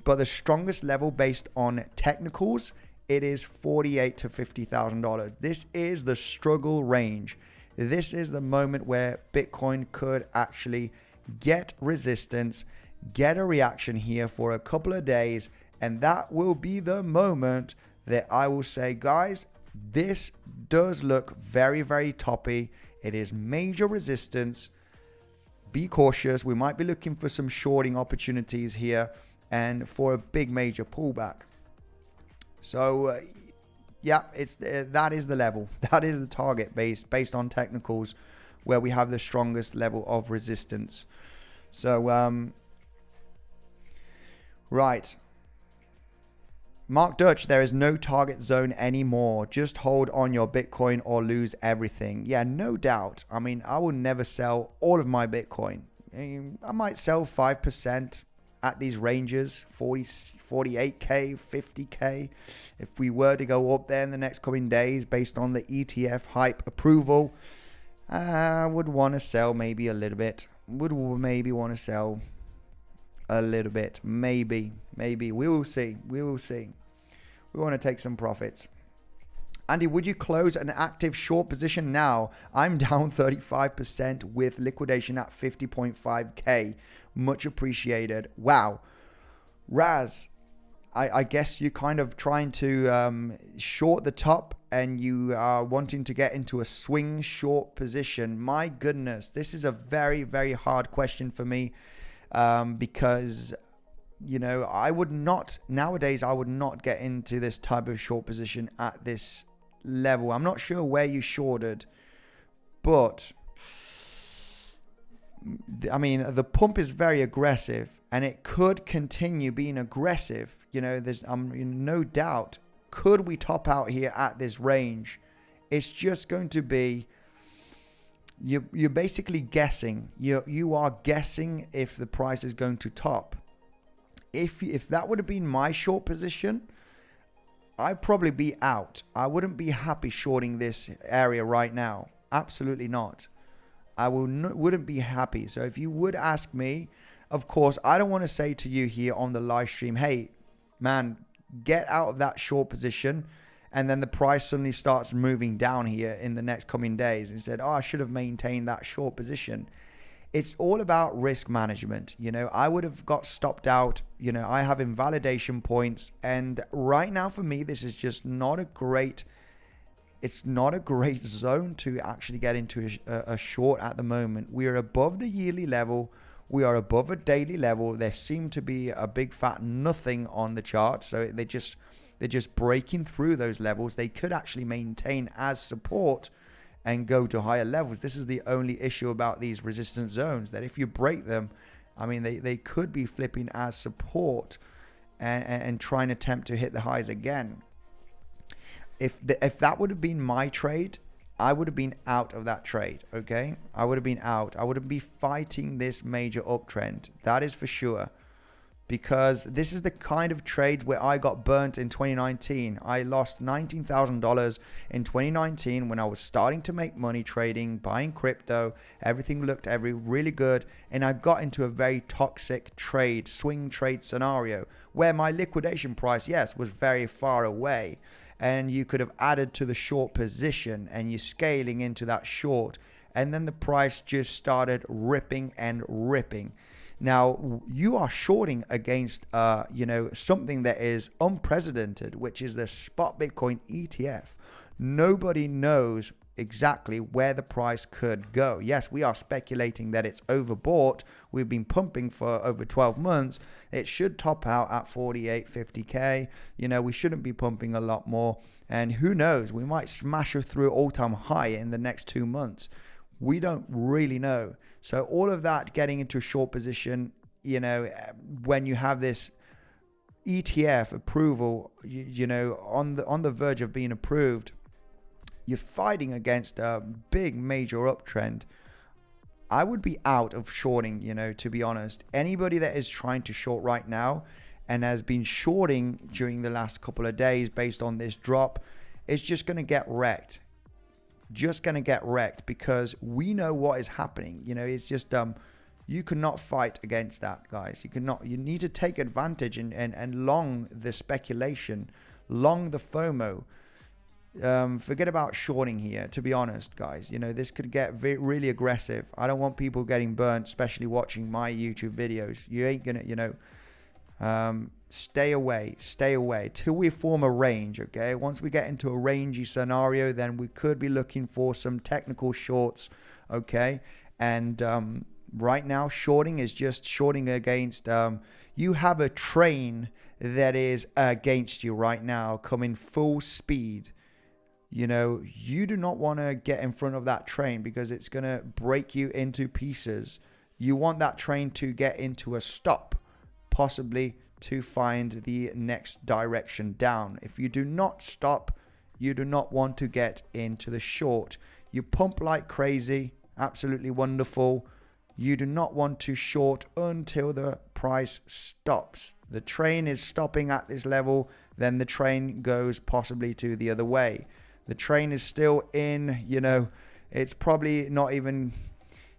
Speaker 1: But the strongest level based on technicals, it is $48,000 to $50,000. This is the struggle range. This is the moment where Bitcoin could actually get resistance, get a reaction here for a couple of days. And that will be the moment that I will say, guys, this does look very, very toppy. It is major resistance. Be cautious. We might be looking for some shorting opportunities here and for a big major pullback. So yeah, that is the level. That is the target based on technicals where we have the strongest level of resistance. So right. Mark Dutch, there is no target zone anymore. Just hold on your Bitcoin or lose everything. Yeah, no doubt. I mean, I will never sell all of my Bitcoin. I might sell 5% at these ranges, 48K, 50K. If we were to go up there in the next coming days based on the ETF hype approval, I would want to sell maybe a little bit. Would maybe want to sell a little bit. Maybe. We will see. We will see. We want to take some profits. Andy, would you close an active short position now? I'm down 35% with liquidation at 50.5K. Much appreciated. Wow. Raz, I guess you're kind of trying to short the top and you are wanting to get into a swing short position. My goodness, this is a very, very hard question for me because, you know, nowadays I would not get into this type of short position at this level. I'm not sure where you shorted, but I mean, the pump is very aggressive and it could continue being aggressive. You know, there's no doubt. Could we top out here at this range? It's just going to be, you're basically guessing. You are guessing if the price is going to top. If that would have been my short position, I'd probably be out. I wouldn't be happy shorting this area right now. Absolutely not. I wouldn't be happy. So if you would ask me, of course, I don't want to say to you here on the live stream, hey, man, get out of that short position. And then the price suddenly starts moving down here in the next coming days and said, oh, I should have maintained that short position. It's all about risk management. You know, I would have got stopped out. You know, I have invalidation points. And right now for me, this is just not a great, it's not a great zone to actually get into a short at the moment. We are above the yearly level. We are above a daily level. There seem to be a big fat nothing on the chart. So they're just breaking through those levels. They could actually maintain as support and go to higher levels. This is the only issue about these resistance zones, that if you break them, I mean, they could be flipping as support and trying to attempt to hit the highs again. If that would have been my trade, I would have been out of that trade, okay? I would have been out. I wouldn't be fighting this major uptrend. That is for sure. Because this is the kind of trade where I got burnt in 2019. I lost $19,000 in 2019 when I was starting to make money trading, buying crypto. Everything looked really good. And I got into a very toxic trade, swing trade scenario where my liquidation price, yes, was very far away. And you could have added to the short position and you're scaling into that short. And then the price just started ripping and ripping. Now, you are shorting against, you know, something that is unprecedented, which is the spot Bitcoin ETF. Nobody knows exactly where the price could go. Yes, we are speculating that it's overbought. We've been pumping for over 12 months. It should top out at 48, 50K. You know, we shouldn't be pumping a lot more. And who knows, we might smash it through all-time high in the next 2 months. We don't really know. So all of that getting into a short position, you know, when you have this ETF approval, you know, on the verge of being approved, you're fighting against a big major uptrend. I would be out of shorting, you know, to be honest. Anybody that is trying to short right now and has been shorting during the last couple of days based on this drop is just going to get wrecked. Just going to get wrecked because we know what is happening. You know, it's just you cannot fight against that, guys. You need to take advantage and long the speculation, long the FOMO. Forget about shorting here, to be honest, guys. You know, this could get really aggressive. I don't want people getting burnt, especially watching my YouTube videos. You ain't gonna, you know, stay away till we form a range. Okay, once we get into a rangy scenario, then we could be looking for some technical shorts. Okay, and right now shorting is just shorting against you have a train that is against you right now, coming full speed. You know, you do not want to get in front of that train because it's going to break you into pieces. You want that train to get into a stop, possibly to find the next direction down. If you do not stop, you do not want to get into the short. You pump like crazy, absolutely wonderful. You do not want to short until the price stops. The train is stopping at this level, then the train goes possibly to the other way. The train is still in, you know, it's probably not even,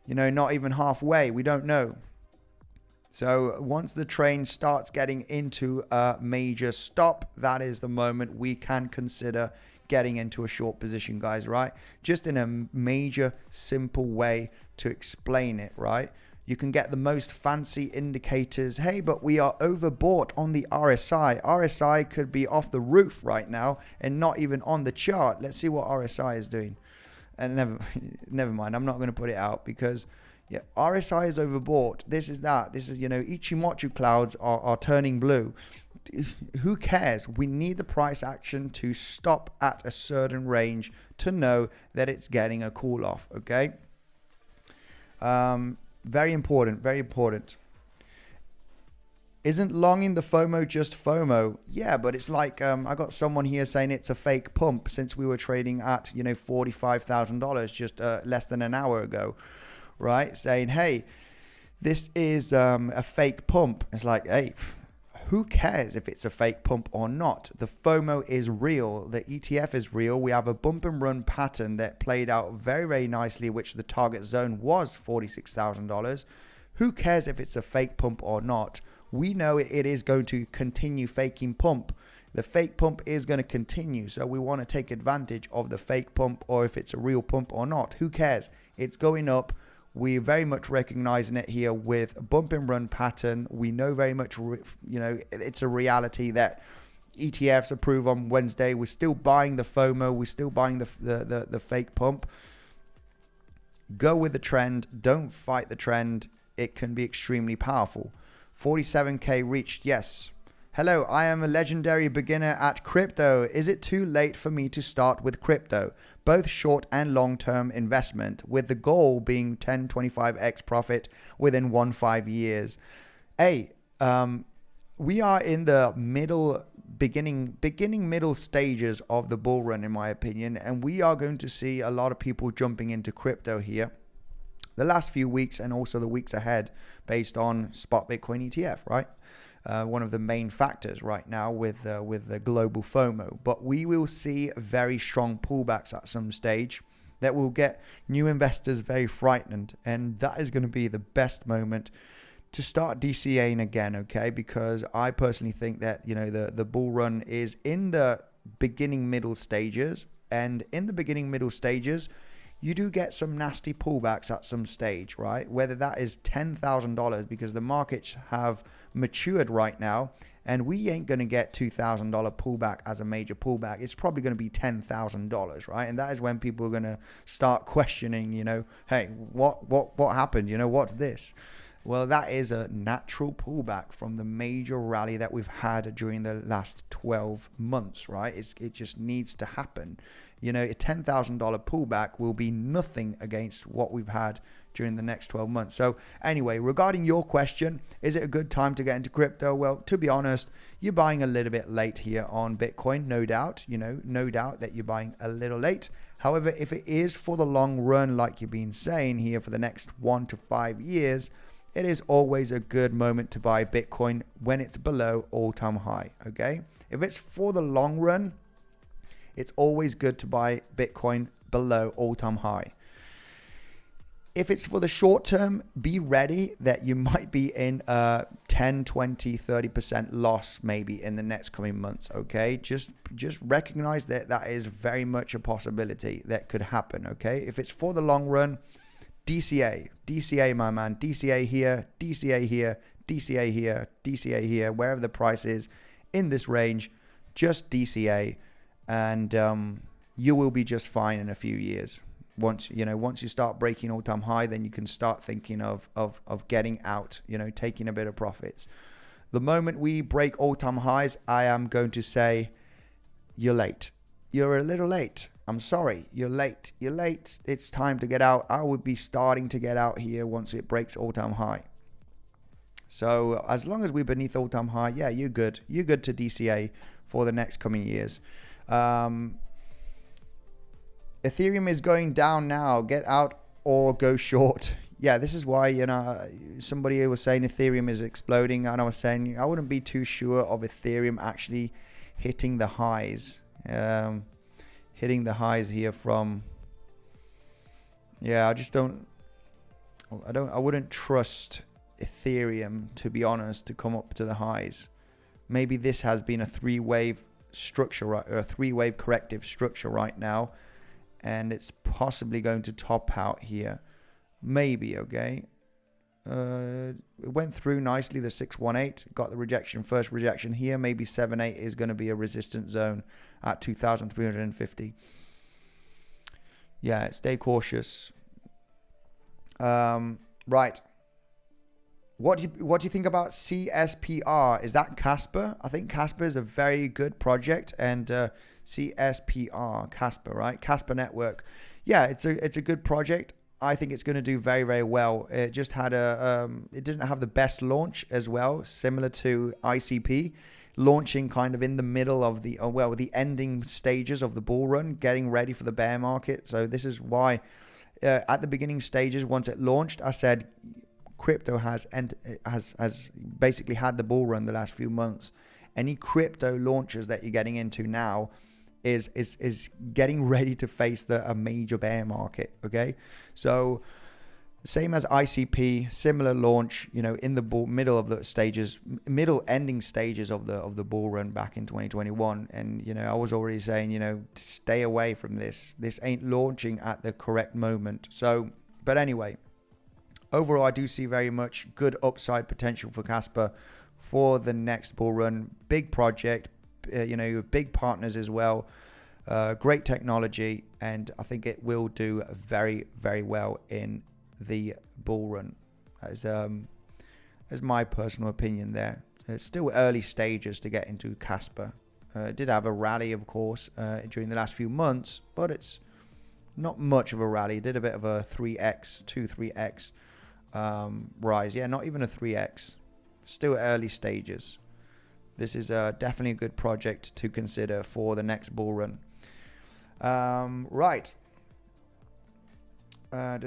Speaker 1: you know, not even halfway. We don't know. So once the train starts getting into a major stop, that is the moment we can consider getting into a short position, guys, right? Just in a major, simple way to explain it, right? You can get the most fancy indicators. Hey, but we are overbought on the RSI. RSI could be off the roof right now and not even on the chart. Let's see what RSI is doing. And never mind. I'm not going to put it out because yeah, RSI is overbought. This is that. This is, you know, 𝗖𝗺𝗺𝗃𝗬𝗧 clouds are turning blue. Who cares? We need the price action to stop at a certain range to know that it's getting a cool off. Okay. Very important, very important. Isn't longing the FOMO just FOMO? Yeah, but it's like I got someone here saying it's a fake pump since we were trading at, you know, $45,000 just less than an hour ago, right? Saying, hey, this is a fake pump. It's like, hey, who cares if it's a fake pump or not? The FOMO is real. The ETF is real. We have a bump and run pattern that played out very, very nicely, which the target zone was $46,000. Who cares if it's a fake pump or not? We know it is going to continue faking pump. The fake pump is going to continue. So we want to take advantage of the fake pump, or if it's a real pump or not. Who cares? It's going up. We're very much recognizing it here with a bump and run pattern. We know very much, you know, it's a reality that ETFs approve on Wednesday. We're still buying the FOMO. We're still buying the fake pump. Go with the trend. Don't fight the trend. It can be extremely powerful. 47K reached. Yes. Hello, I am a legendary beginner at crypto. Is it too late for me to start with crypto? Both short and long-term investment, with the goal being 10-25x profit within 1-5 years. Hey, we are in the middle stages of the bull run, in my opinion, and we are going to see a lot of people jumping into crypto here the last few weeks and also the weeks ahead based on spot Bitcoin ETF, right? One of the main factors right now with the global FOMO. But we will see very strong pullbacks at some stage that will get new investors very frightened. And that is going to be the best moment to start DCAing again, okay? Because I personally think that, you know, the bull run is in the beginning middle stages. And in the beginning middle stages, you do get some nasty pullbacks at some stage, right? Whether that is $10,000 because the markets have matured right now and we ain't going to get $2,000 pullback as a major pullback. It's probably going to be $10,000, right? And that is when people are going to start questioning, you know, hey, what happened? You know, what's this? Well, that is a natural pullback from the major rally that we've had during the last 12 months, right? It just needs to happen. You know, a $10,000 pullback will be nothing against what we've had during the next 12 months. So anyway, regarding your question, is it a good time to get into crypto? Well, to be honest, you're buying a little bit late here on Bitcoin, no doubt, you know, no doubt that you're buying a little late. However, if it is for the long run, like you've been saying here for the next 1 to 5 years, it is always a good moment to buy Bitcoin when it's below all-time high, okay? If it's for the long run, it's always good to buy Bitcoin below all-time high. If it's for the short term, be ready that you might be in a 10, 20, 30% loss maybe in the next coming months, okay? Just recognize that that is very much a possibility that could happen, okay? If it's for the long run, DCA, my man. DCA here, DCA here, DCA here, DCA here, wherever the price is in this range, just DCA. And you will be just fine in a few years. Once you start breaking all-time high, then you can start thinking of getting out, you know, taking a bit of profits. The moment we break all-time highs, I am going to say, you're late. You're a little late. I'm sorry. You're late. You're late. It's time to get out. I would be starting to get out here once it breaks all-time high. So as long as we're beneath all-time high, yeah, you're good. You're good to DCA for the next coming years. Ethereum is going down now. Get out or go short. Yeah, this is why, you know, somebody was saying Ethereum is exploding, and I was saying I wouldn't be too sure of Ethereum actually hitting the highs. Hitting the highs here from, yeah, I wouldn't trust Ethereum, to be honest, to come up to the highs. Maybe this has been a three-wave structure, right, or a 3-wave corrective structure right now, and it's possibly going to top out here, maybe. Okay, it went through nicely the 618, got the rejection, first rejection here. Maybe 78 is going to be a resistance zone at 2,350. Yeah, stay cautious. Right. What do you think about CSPR? Is that 𝗕𝗬𝗕𝗬𝗧? I think 𝗕𝗬𝗕 is a very good project, and CSPR, 𝗕𝗬𝗕𝗬𝗧, right? 𝗕𝗬𝗕 network. Yeah, it's a good project. I think it's going to do very, very well. It just had it didn't have the best launch as well, similar to ICP, launching kind of in the middle of the the ending stages of the bull run, getting ready for the bear market. So this is why at the beginning stages, once it launched, I said crypto has basically had the bull run the last few months. Any crypto launches that you're getting into now is getting ready to face a major bear market. Okay, so same as ICP, similar launch, in the middle ending stages of the bull run back in 2021. And I was already saying, stay away from this. This ain't launching at the correct moment. So, but anyway, overall, I do see very much good upside potential for 𝗕𝗬𝗕𝗬𝗧 for the next bull run. Big project, big partners as well. Great technology, and I think it will do very, very well in the bull run, as my personal opinion there. It's still early stages to get into 𝗕𝗬𝗕𝗬𝗧. It did have a rally, of course, during the last few months, but it's not much of a rally. It did a bit of a 3x rise. Yeah, not even a 3x. Still early stages. This is definitely a good project to consider for the next bull run. Right. Why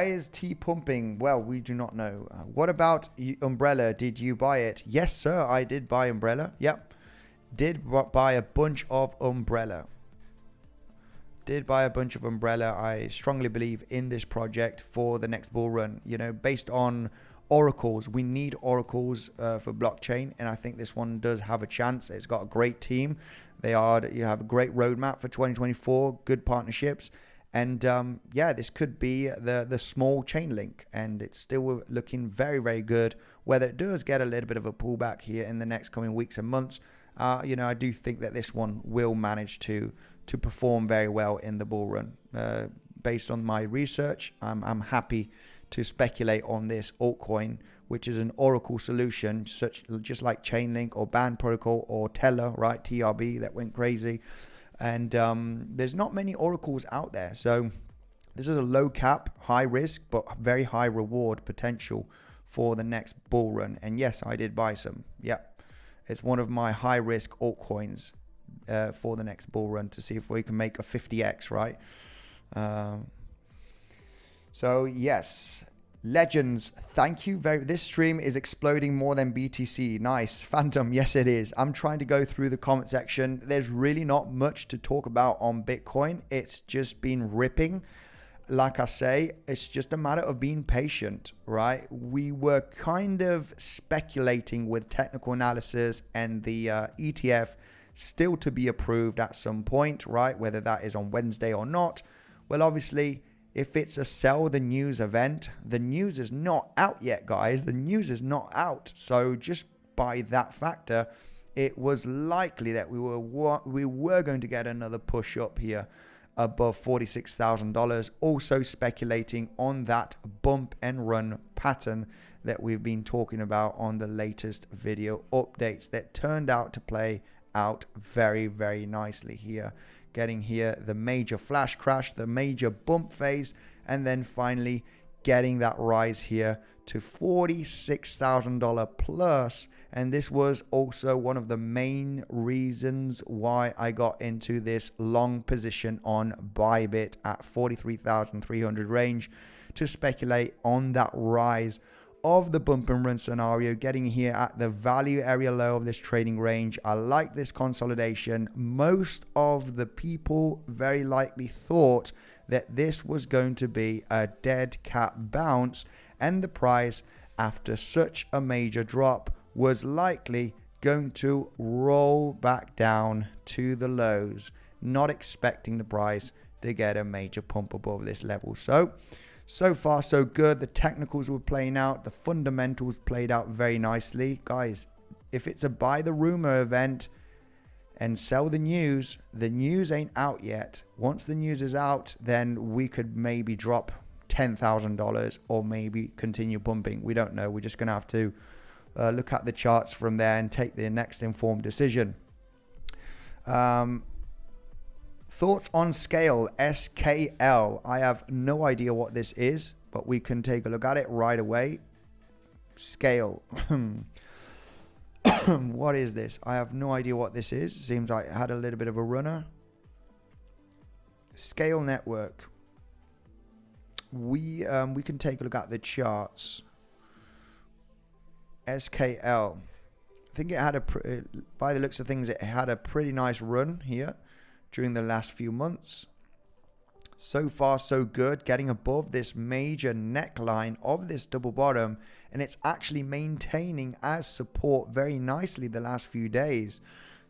Speaker 1: is T pumping? Well, we do not know. What about Umbrella? Did you buy it? Yes, sir. I did buy Umbrella. Yep. Did buy a bunch of Umbrella. I strongly believe in this project for the next bull run. Based on oracles, we need oracles for blockchain, and I think this one does have a chance. It's got a great team. You have a great roadmap for 2024, good partnerships, and this could be the small chain link, and it's still looking very, very good. Whether it does get a little bit of a pullback here in the next coming weeks and months, I do think that this one will manage to perform very well in the bull run. Based on my research, I'm happy to speculate on this altcoin, which is an oracle solution, just like Chainlink or Band Protocol or Tether, right? TRB that went crazy. And there's not many oracles out there. So this is a low cap, high risk, but very high reward potential for the next bull run. And yes, I did buy some. Yep. It's one of my high risk altcoins for the next bull run to see if we can make a 50x, right? So yes, legends, thank you this stream is exploding more than BTC. Nice. Phantom, yes it is. I'm trying to go through the comment section. There's really not much to talk about on Bitcoin. It's just been ripping. Like I say, it's just a matter of being patient, right? We were kind of speculating with technical analysis and the ETF still to be approved at some point, right? Whether that is on Wednesday or not. Well, obviously, if it's a sell the news event, the news is not out yet, guys. The news is not out. So just by that factor, it was likely that we were going to get another push up here above $46,000. Also speculating on that bump and run pattern that we've been talking about on the latest video updates that turned out to play out very, very nicely here. Getting here the major flash crash, the major bump phase, and then finally getting that rise here to $46,000 plus. And this was also one of the main reasons why I got into this long position on Bybit at 43,300 range to speculate on that rise of the bump and run scenario, getting here at the value area low of this trading range. I like this consolidation. Most of the people very likely thought that this was going to be a dead cat bounce, and the price after such a major drop was likely going to roll back down to the lows, not expecting the price to get a major pump above this level. So far so good. The technicals were playing out, the fundamentals played out very nicely. Guys, if it's a buy the rumor event and sell the news ain't out yet. Once the news is out, then we could maybe drop $10,000 or maybe continue pumping. We don't know. We're just gonna have to look at the charts from there and take the next informed decision. Thoughts on Scale, SKL. I have no idea what this is, but we can take a look at it right away. Scale. What is this? I have no idea what this is. Seems like it had a little bit of a runner. Scale Network. We can take a look at the charts. SKL. I think it had by the looks of things, it had a pretty nice run here during the last few months. So far so good, getting above this major neckline of this double bottom, and it's actually maintaining as support very nicely the last few days.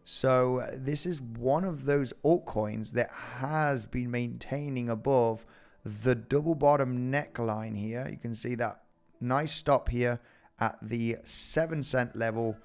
Speaker 1: So this is one of those altcoins that has been maintaining above the double bottom neckline here. You can see that nice stop here at the 7-cent level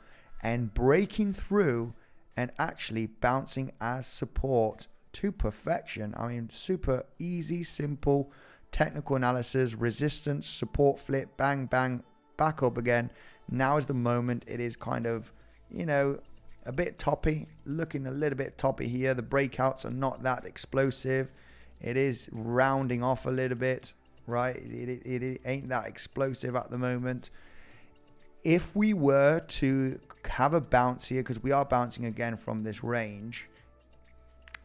Speaker 1: and breaking through and actually bouncing as support to perfection. I mean, super easy, simple technical analysis, resistance, support flip, bang, bang, back up again. Now is the moment. It is kind of, you know, a bit toppy, looking a little bit toppy here. The breakouts are not that explosive. It is rounding off a little bit, right? It ain't that explosive at the moment. If we were to have a bounce here, because we are bouncing again from this range,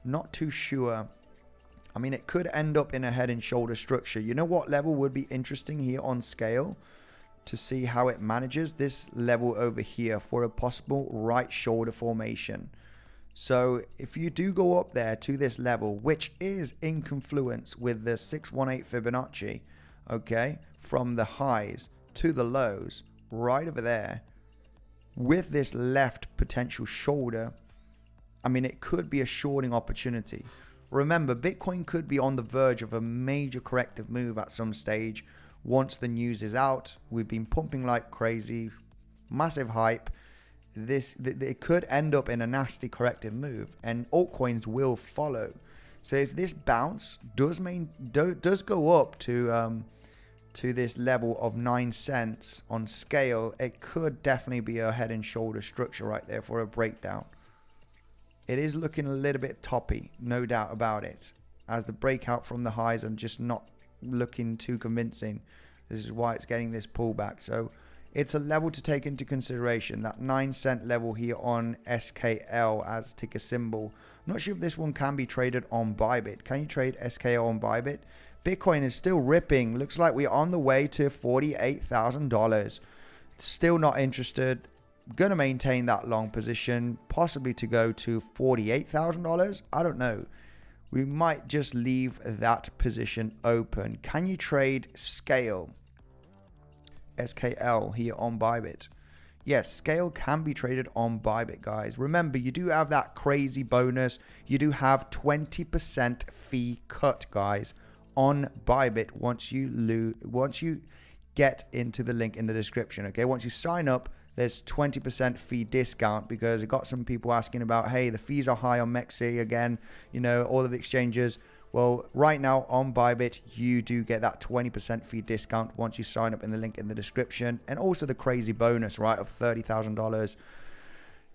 Speaker 1: not too sure. I mean, it could end up in a head and shoulder structure. You know what level would be interesting here on Scale to see how it manages? This level over here for a possible right shoulder formation. So if you do go up there to this level, which is in confluence with the 618 Fibonacci, okay, from the highs to the lows, right over there, with this left potential shoulder, I mean, it could be a shorting opportunity. Remember, Bitcoin could be on the verge of a major corrective move at some stage once the news is out. We've been pumping like crazy, massive hype. It could end up in a nasty corrective move, and altcoins will follow. So if this bounce does go up to this level of 9 cents on Scale, it could definitely be a head and shoulder structure right there for a breakdown. It is looking a little bit toppy, no doubt about it, as the breakout from the highs are just not looking too convincing. This is why it's getting this pullback. So it's a level to take into consideration, that 9 cent level here on SKL as ticker symbol. I'm not sure if this one can be traded on Bybit. Can you trade SKL on Bybit? Bitcoin is still ripping. Looks like we're on the way to $48,000. Still not interested. Going to maintain that long position, possibly to go to $48,000. I don't know. We might just leave that position open. Can you trade Scale? SKL here on Bybit. Yes, Scale can be traded on Bybit, guys. Remember, you do have that crazy bonus. You do have 20% fee cut, guys, on Bybit once you get into the link in the description. Okay, once you sign up, there's 20% fee discount, because I got some people asking about, hey, the fees are high on MEXC again, you know, all of the exchanges. Well, right now on Bybit, you do get that 20% fee discount once you sign up in the link in the description, and also the crazy bonus, right, of $30,000.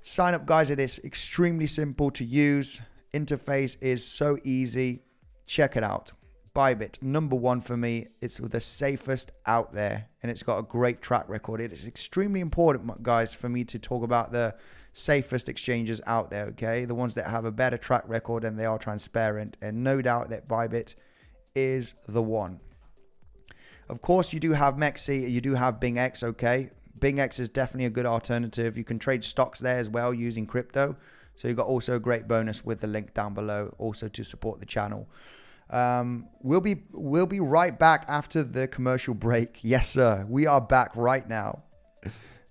Speaker 1: Sign up, guys. It is extremely simple to use. Interface is so easy. Check it out. Bybit, number one for me. It's the safest out there, and it's got a great track record. It is extremely important, guys, for me to talk about the safest exchanges out there, okay? The ones that have a better track record and they are transparent, and no doubt that Bybit is the one. Of course, you do have MEXC, you do have BingX, okay? BingX is definitely a good alternative. You can trade stocks there as well using crypto. So you've got also a great bonus with the link down below, also to support the channel. We'll be right back after the commercial break. Yes, sir. We are back right now.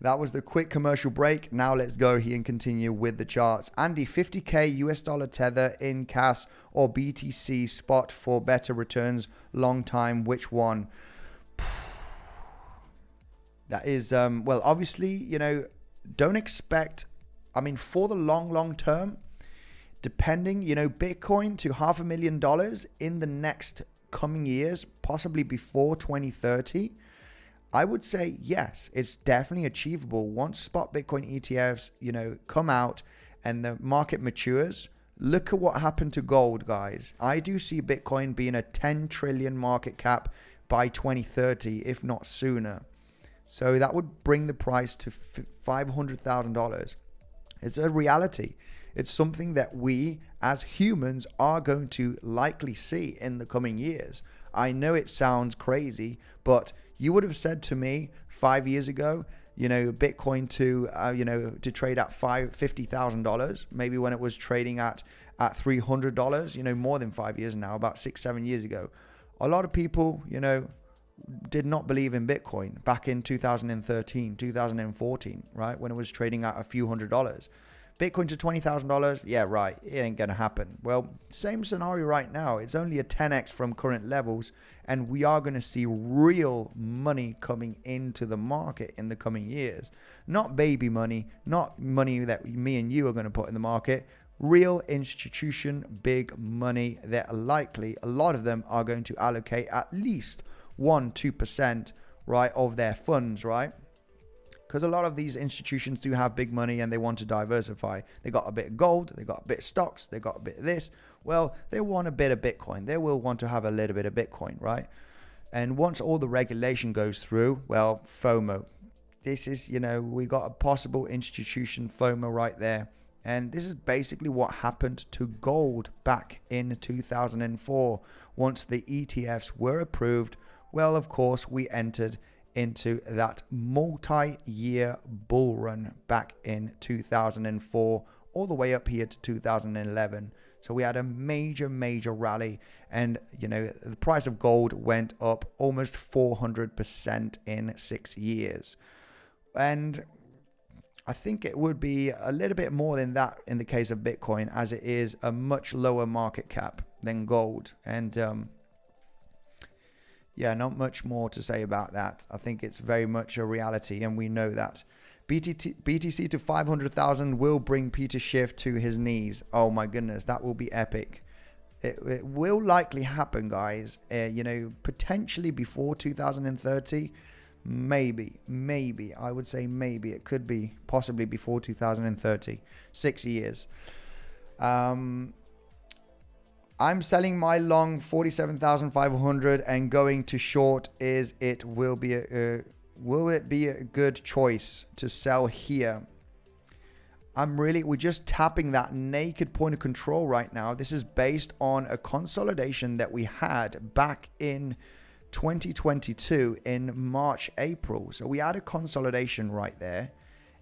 Speaker 1: That was the quick commercial break. Now let's go here and continue with the charts. Andy, 50K US dollar tether in CAS or BTC spot for better returns long time. Which one? That is, well, obviously, you know, don't expect, I mean, for the long term, depending, you know, Bitcoin to $500,000 in the next coming years, possibly before 2030. I would say, yes, it's definitely achievable once spot Bitcoin ETFs, you know, come out and the market matures. Look at what happened to gold, guys. I do see Bitcoin being a 10 trillion market cap by 2030, if not sooner. So that would bring the price to $500,000. It's a reality. It's something that we as humans are going to likely see in the coming years. I know it sounds crazy, but you would have said to me 5 years ago, you know, Bitcoin to, you know, to trade at $50,000, maybe when it was trading at $300, you know, more than 5 years now, about 6-7 years ago. A lot of people, you know, did not believe in Bitcoin back in 2013, 2014, right? When it was trading at a few $100s. Bitcoin to $20,000, yeah, right, it ain't gonna happen. Well, same scenario right now. It's only a 10x from current levels, and we are gonna see real money coming into the market in the coming years. Not baby money, not money that me and you are gonna put in the market. Real institution, big money that likely, a lot of them are going to allocate at least 1-2%, right, of their funds, right? Because a lot of these institutions do have big money and they want to diversify. They got a bit of gold, they got a bit of stocks, they got a bit of this. Well, they want a bit of Bitcoin. They will want to have a little bit of Bitcoin, right? And once all the regulation goes through, well, FOMO. This is, you know, we got a possible institution FOMO right there. And this is basically what happened to gold back in 2004. Once the ETFs were approved, well, of course, we entered into that multi-year bull run back in 2004 all the way up here to 2011. So we had a major rally, and you know, the price of gold went up almost 400% in 6 years. And I think it would be a little bit more than that in the case of Bitcoin, as it is a much lower market cap than gold. And yeah, not much more to say about that. I think it's very much a reality, and we know that. BTC to 500,000 will bring Peter Schiff to his knees. Oh my goodness, that will be epic. It will likely happen, guys. You know, potentially before 2030. Maybe. I would say maybe. It could be possibly before 2030. 6 years. I'm selling my long 47,500 and going to short. Will it be a good choice to sell here? We're just tapping that naked point of control right now. This is based on a consolidation that we had back in 2022 in March, April. So we had a consolidation right there,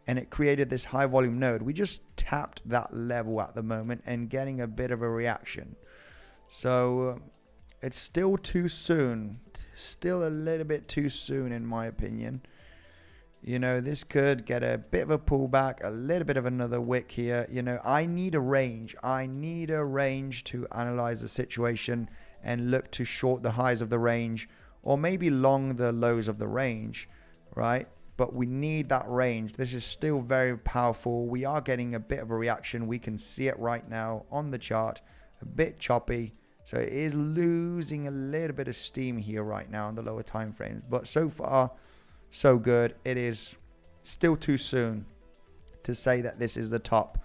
Speaker 1: and it created this high volume node. We just tapped that level at the moment and getting a bit of a reaction. So it's still too soon, still a little bit too soon in my opinion. You know, this could get a bit of a pullback, a little bit of another wick here. You know, I need a range. I need a range to analyze the situation and look to short the highs of the range, or maybe long the lows of the range, right? But we need that range. This is still very powerful. We are getting a bit of a reaction. We can see it right now on the chart, a bit choppy. So it is losing a little bit of steam here right now on the lower time frames. But so far, so good. It is still too soon to say that this is the top.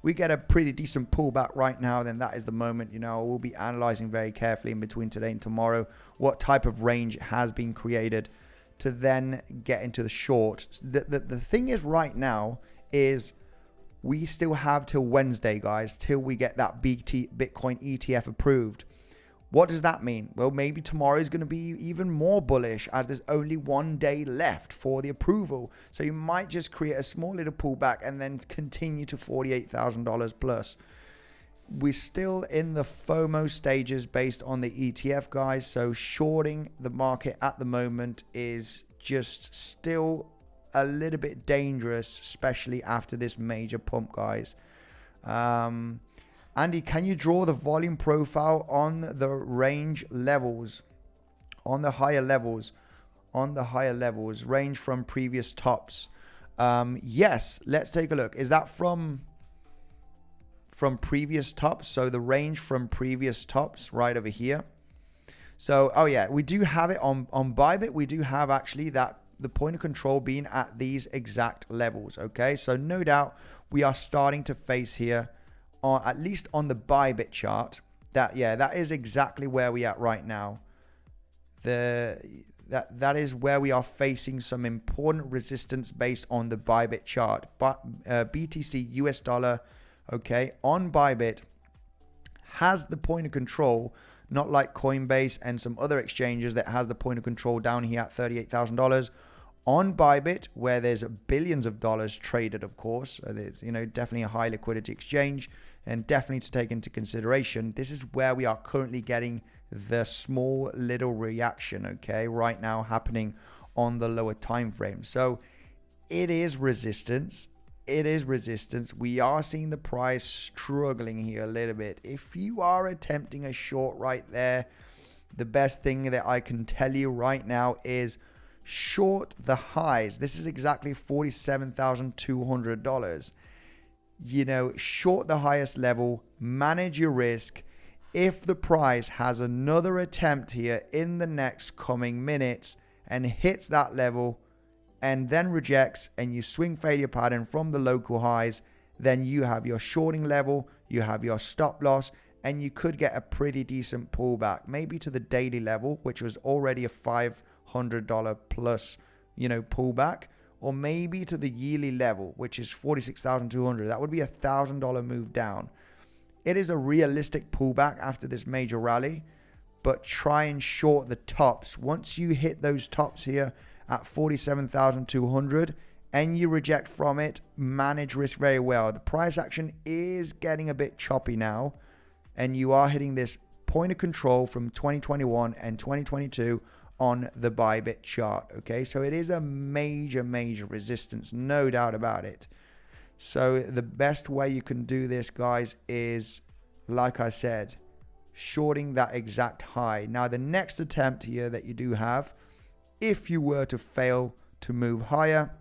Speaker 1: We get a pretty decent pullback right now, then that is the moment. You know, we'll be analyzing very carefully in between today and tomorrow what type of range has been created to then get into the short. The thing is right now is we still have till Wednesday, guys, till we get that Bitcoin ETF approved. What does that mean? Well, maybe tomorrow is going to be even more bullish, as there's only 1 day left for the approval. So you might just create a small little pullback and then continue to $48,000 plus. We're still in the FOMO stages based on the ETF, guys. So shorting the market at the moment is just still a little bit dangerous, especially after this major pump, guys. Andy, can you draw the volume profile on the range levels, on the higher levels, range from previous tops? Yes, let's take a look. Is that from previous tops? So the range from previous tops right over here. So, oh yeah, we do have it on Bybit. We do have actually that the point of control being at these exact levels. Okay, so no doubt we are starting to face here, at least on the Bybit chart, that is exactly where we are right now. That is where we are facing some important resistance based on the Bybit chart. But BTC US dollar, okay, on Bybit has the point of control, not like Coinbase and some other exchanges that has the point of control down here at $38,000. On Bybit, where there's billions of dollars traded, of course, so there's, definitely a high liquidity exchange, and definitely to take into consideration, this is where we are currently getting the small little reaction, okay, right now happening on the lower time frame. So it is resistance. We are seeing the price struggling here a little bit. If you are attempting a short right there, the best thing that I can tell you right now is short the highs. This is exactly $47,200. Short the highest level, manage your risk. If the price has another attempt here in the next coming minutes and hits that level and then rejects, and you swing failure pattern from the local highs, then you have your shorting level, you have your stop loss, and you could get a pretty decent pullback, maybe to the daily level, which was already a $500 plus, pullback, or maybe to the yearly level, which is 46,200. That would be a $1,000 move down. It is a realistic pullback after this major rally, but try and short the tops. Once you hit those tops here at 47,200 and you reject from it, manage risk very well. The price action is getting a bit choppy now, and you are hitting this point of control from 2021 and 2022 on the Bybit chart. Okay, so it is a major resistance, no doubt about it. So the best way you can do this, guys, is, like I said, shorting that exact high. Now the next attempt here that you do have, if you were to fail to move higher,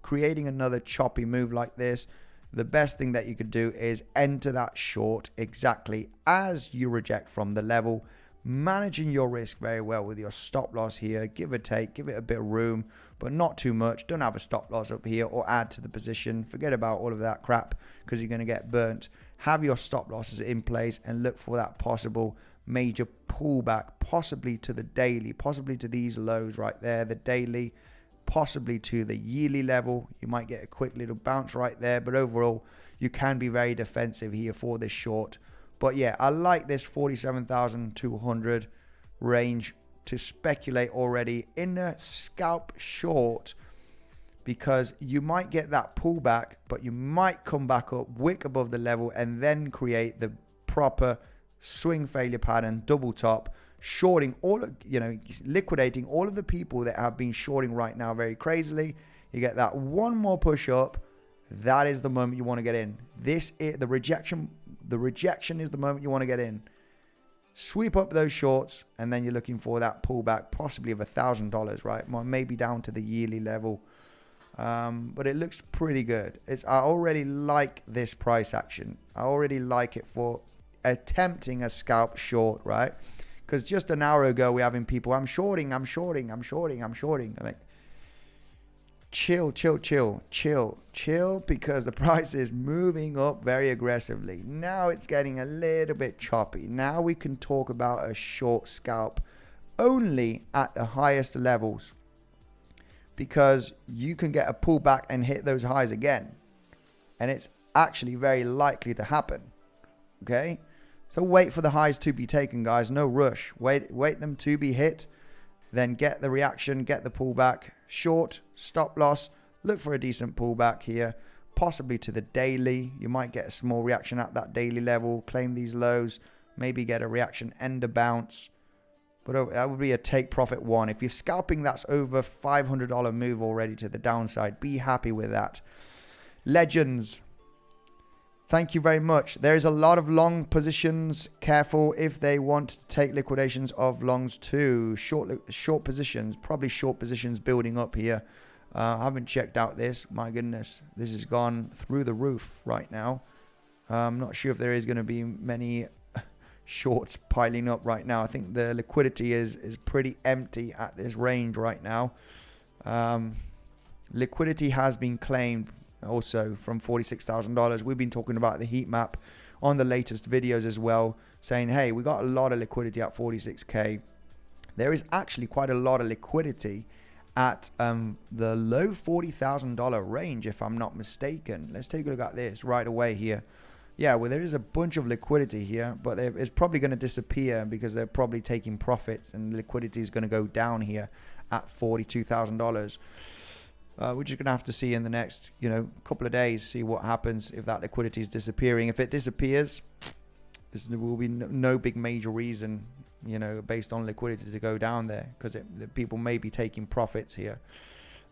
Speaker 1: creating another choppy move like this, the best thing that you could do is enter that short exactly as you reject from the level, managing your risk very well with your stop loss here, give or take, give it a bit of room, but not too much. Don't have a stop loss up here or add to the position. Forget about all of that crap because you're going to get burnt. Have your stop losses in place and look for that possible major pullback, possibly to the daily, possibly to these lows right there, the daily, possibly to the yearly level. You might get a quick little bounce right there, but overall you can be very defensive here for this short. But yeah, I like this 47,200 range to speculate already in a scalp short, because you might get that pullback, but you might come back up, wick above the level, and then create the proper swing failure pattern, double top, shorting all of, liquidating all of the people that have been shorting right now very crazily. You get that one more push up. That is the moment you want to get in. This is the rejection. The rejection is the moment you want to get in. Sweep up those shorts, and then you're looking for that pullback, possibly of $1,000, right? Maybe down to the yearly level. But it looks pretty good. I already like this price action. I already like it for attempting a scalp short, right? Because just an hour ago, we're having people, I'm shorting. Like, chill, because the price is moving up very aggressively. Now it's getting a little bit choppy. Now we can talk about a short scalp only at the highest levels, because you can get a pullback and hit those highs again, and it's actually very likely to happen. Okay, so wait for the highs to be taken, guys. No rush. Wait them to be hit, then get the reaction, get the pullback, short, stop loss, look for a decent pullback here, possibly to the daily. You might get a small reaction at that daily level, claim these lows, maybe get a reaction, end a bounce, But that would be a take profit one. If you're scalping, that's over $500 move already to the downside. Be happy with that. Legends. Thank you very much. There's a lot of long positions. Careful if they want to take liquidations of longs too. Short positions. Probably short positions building up here. I haven't checked out this. My goodness. This has gone through the roof right now. I'm not sure if there is going to be many shorts piling up right now. I think the liquidity is pretty empty at this range right now. Liquidity has been claimed also from $46,000. We've been talking about the heat map on the latest videos as well, saying, hey, we got a lot of liquidity at 46k. There is actually quite a lot of liquidity at the low $40,000 range, if I'm not mistaken. Let's take a look at this right away here. Yeah, well, there is a bunch of liquidity here, but it's probably going to disappear because they're probably taking profits, and liquidity is going to go down here at $42,000. We're just going to have to see in the next, couple of days, see what happens if that liquidity is disappearing. If it disappears, there will be no big major reason, based on liquidity to go down there, because people may be taking profits here.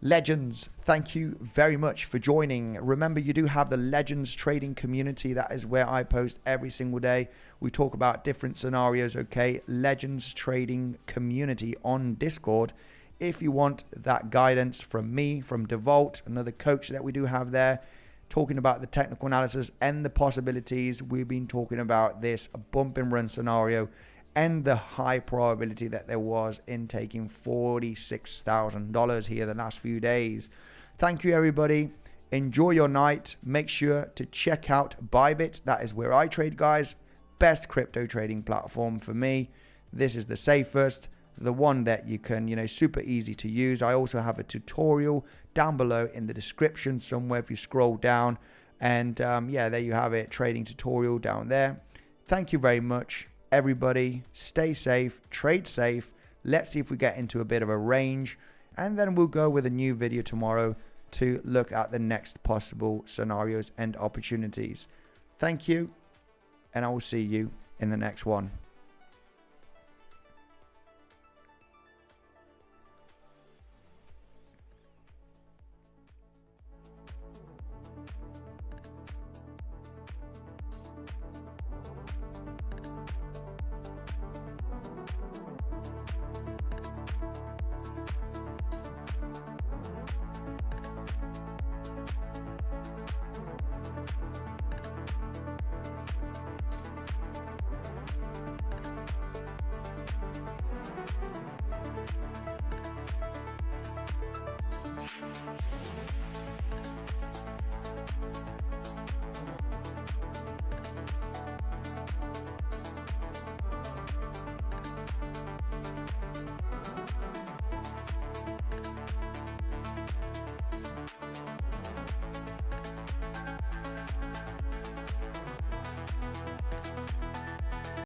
Speaker 1: Legends, thank you very much for joining. Remember, you do have the Legends trading community. That is where I post every single day. We talk about different scenarios, okay? Legends trading community on Discord. If you want that guidance from me, from 𝗕𝗬𝗕𝗬𝗧, another coach that we do have there, talking about the technical analysis and the possibilities. We've been talking about this bump and run scenario and the high probability that there was in taking $46,000 here the last few days. Thank you, everybody. Enjoy your night. Make sure to check out Bybit. That is where I trade, guys. Best crypto trading platform for me. This is the safest, the one that you can, super easy to use. I also have a tutorial down below in the description somewhere if you scroll down. And yeah, there you have it, trading tutorial down there. Thank you very much. Everybody, stay safe, trade safe. Let's see if we get into a bit of a range, and then we'll go with a new video tomorrow to look at the next possible scenarios and opportunities. Thank you, and I will see you in the next one.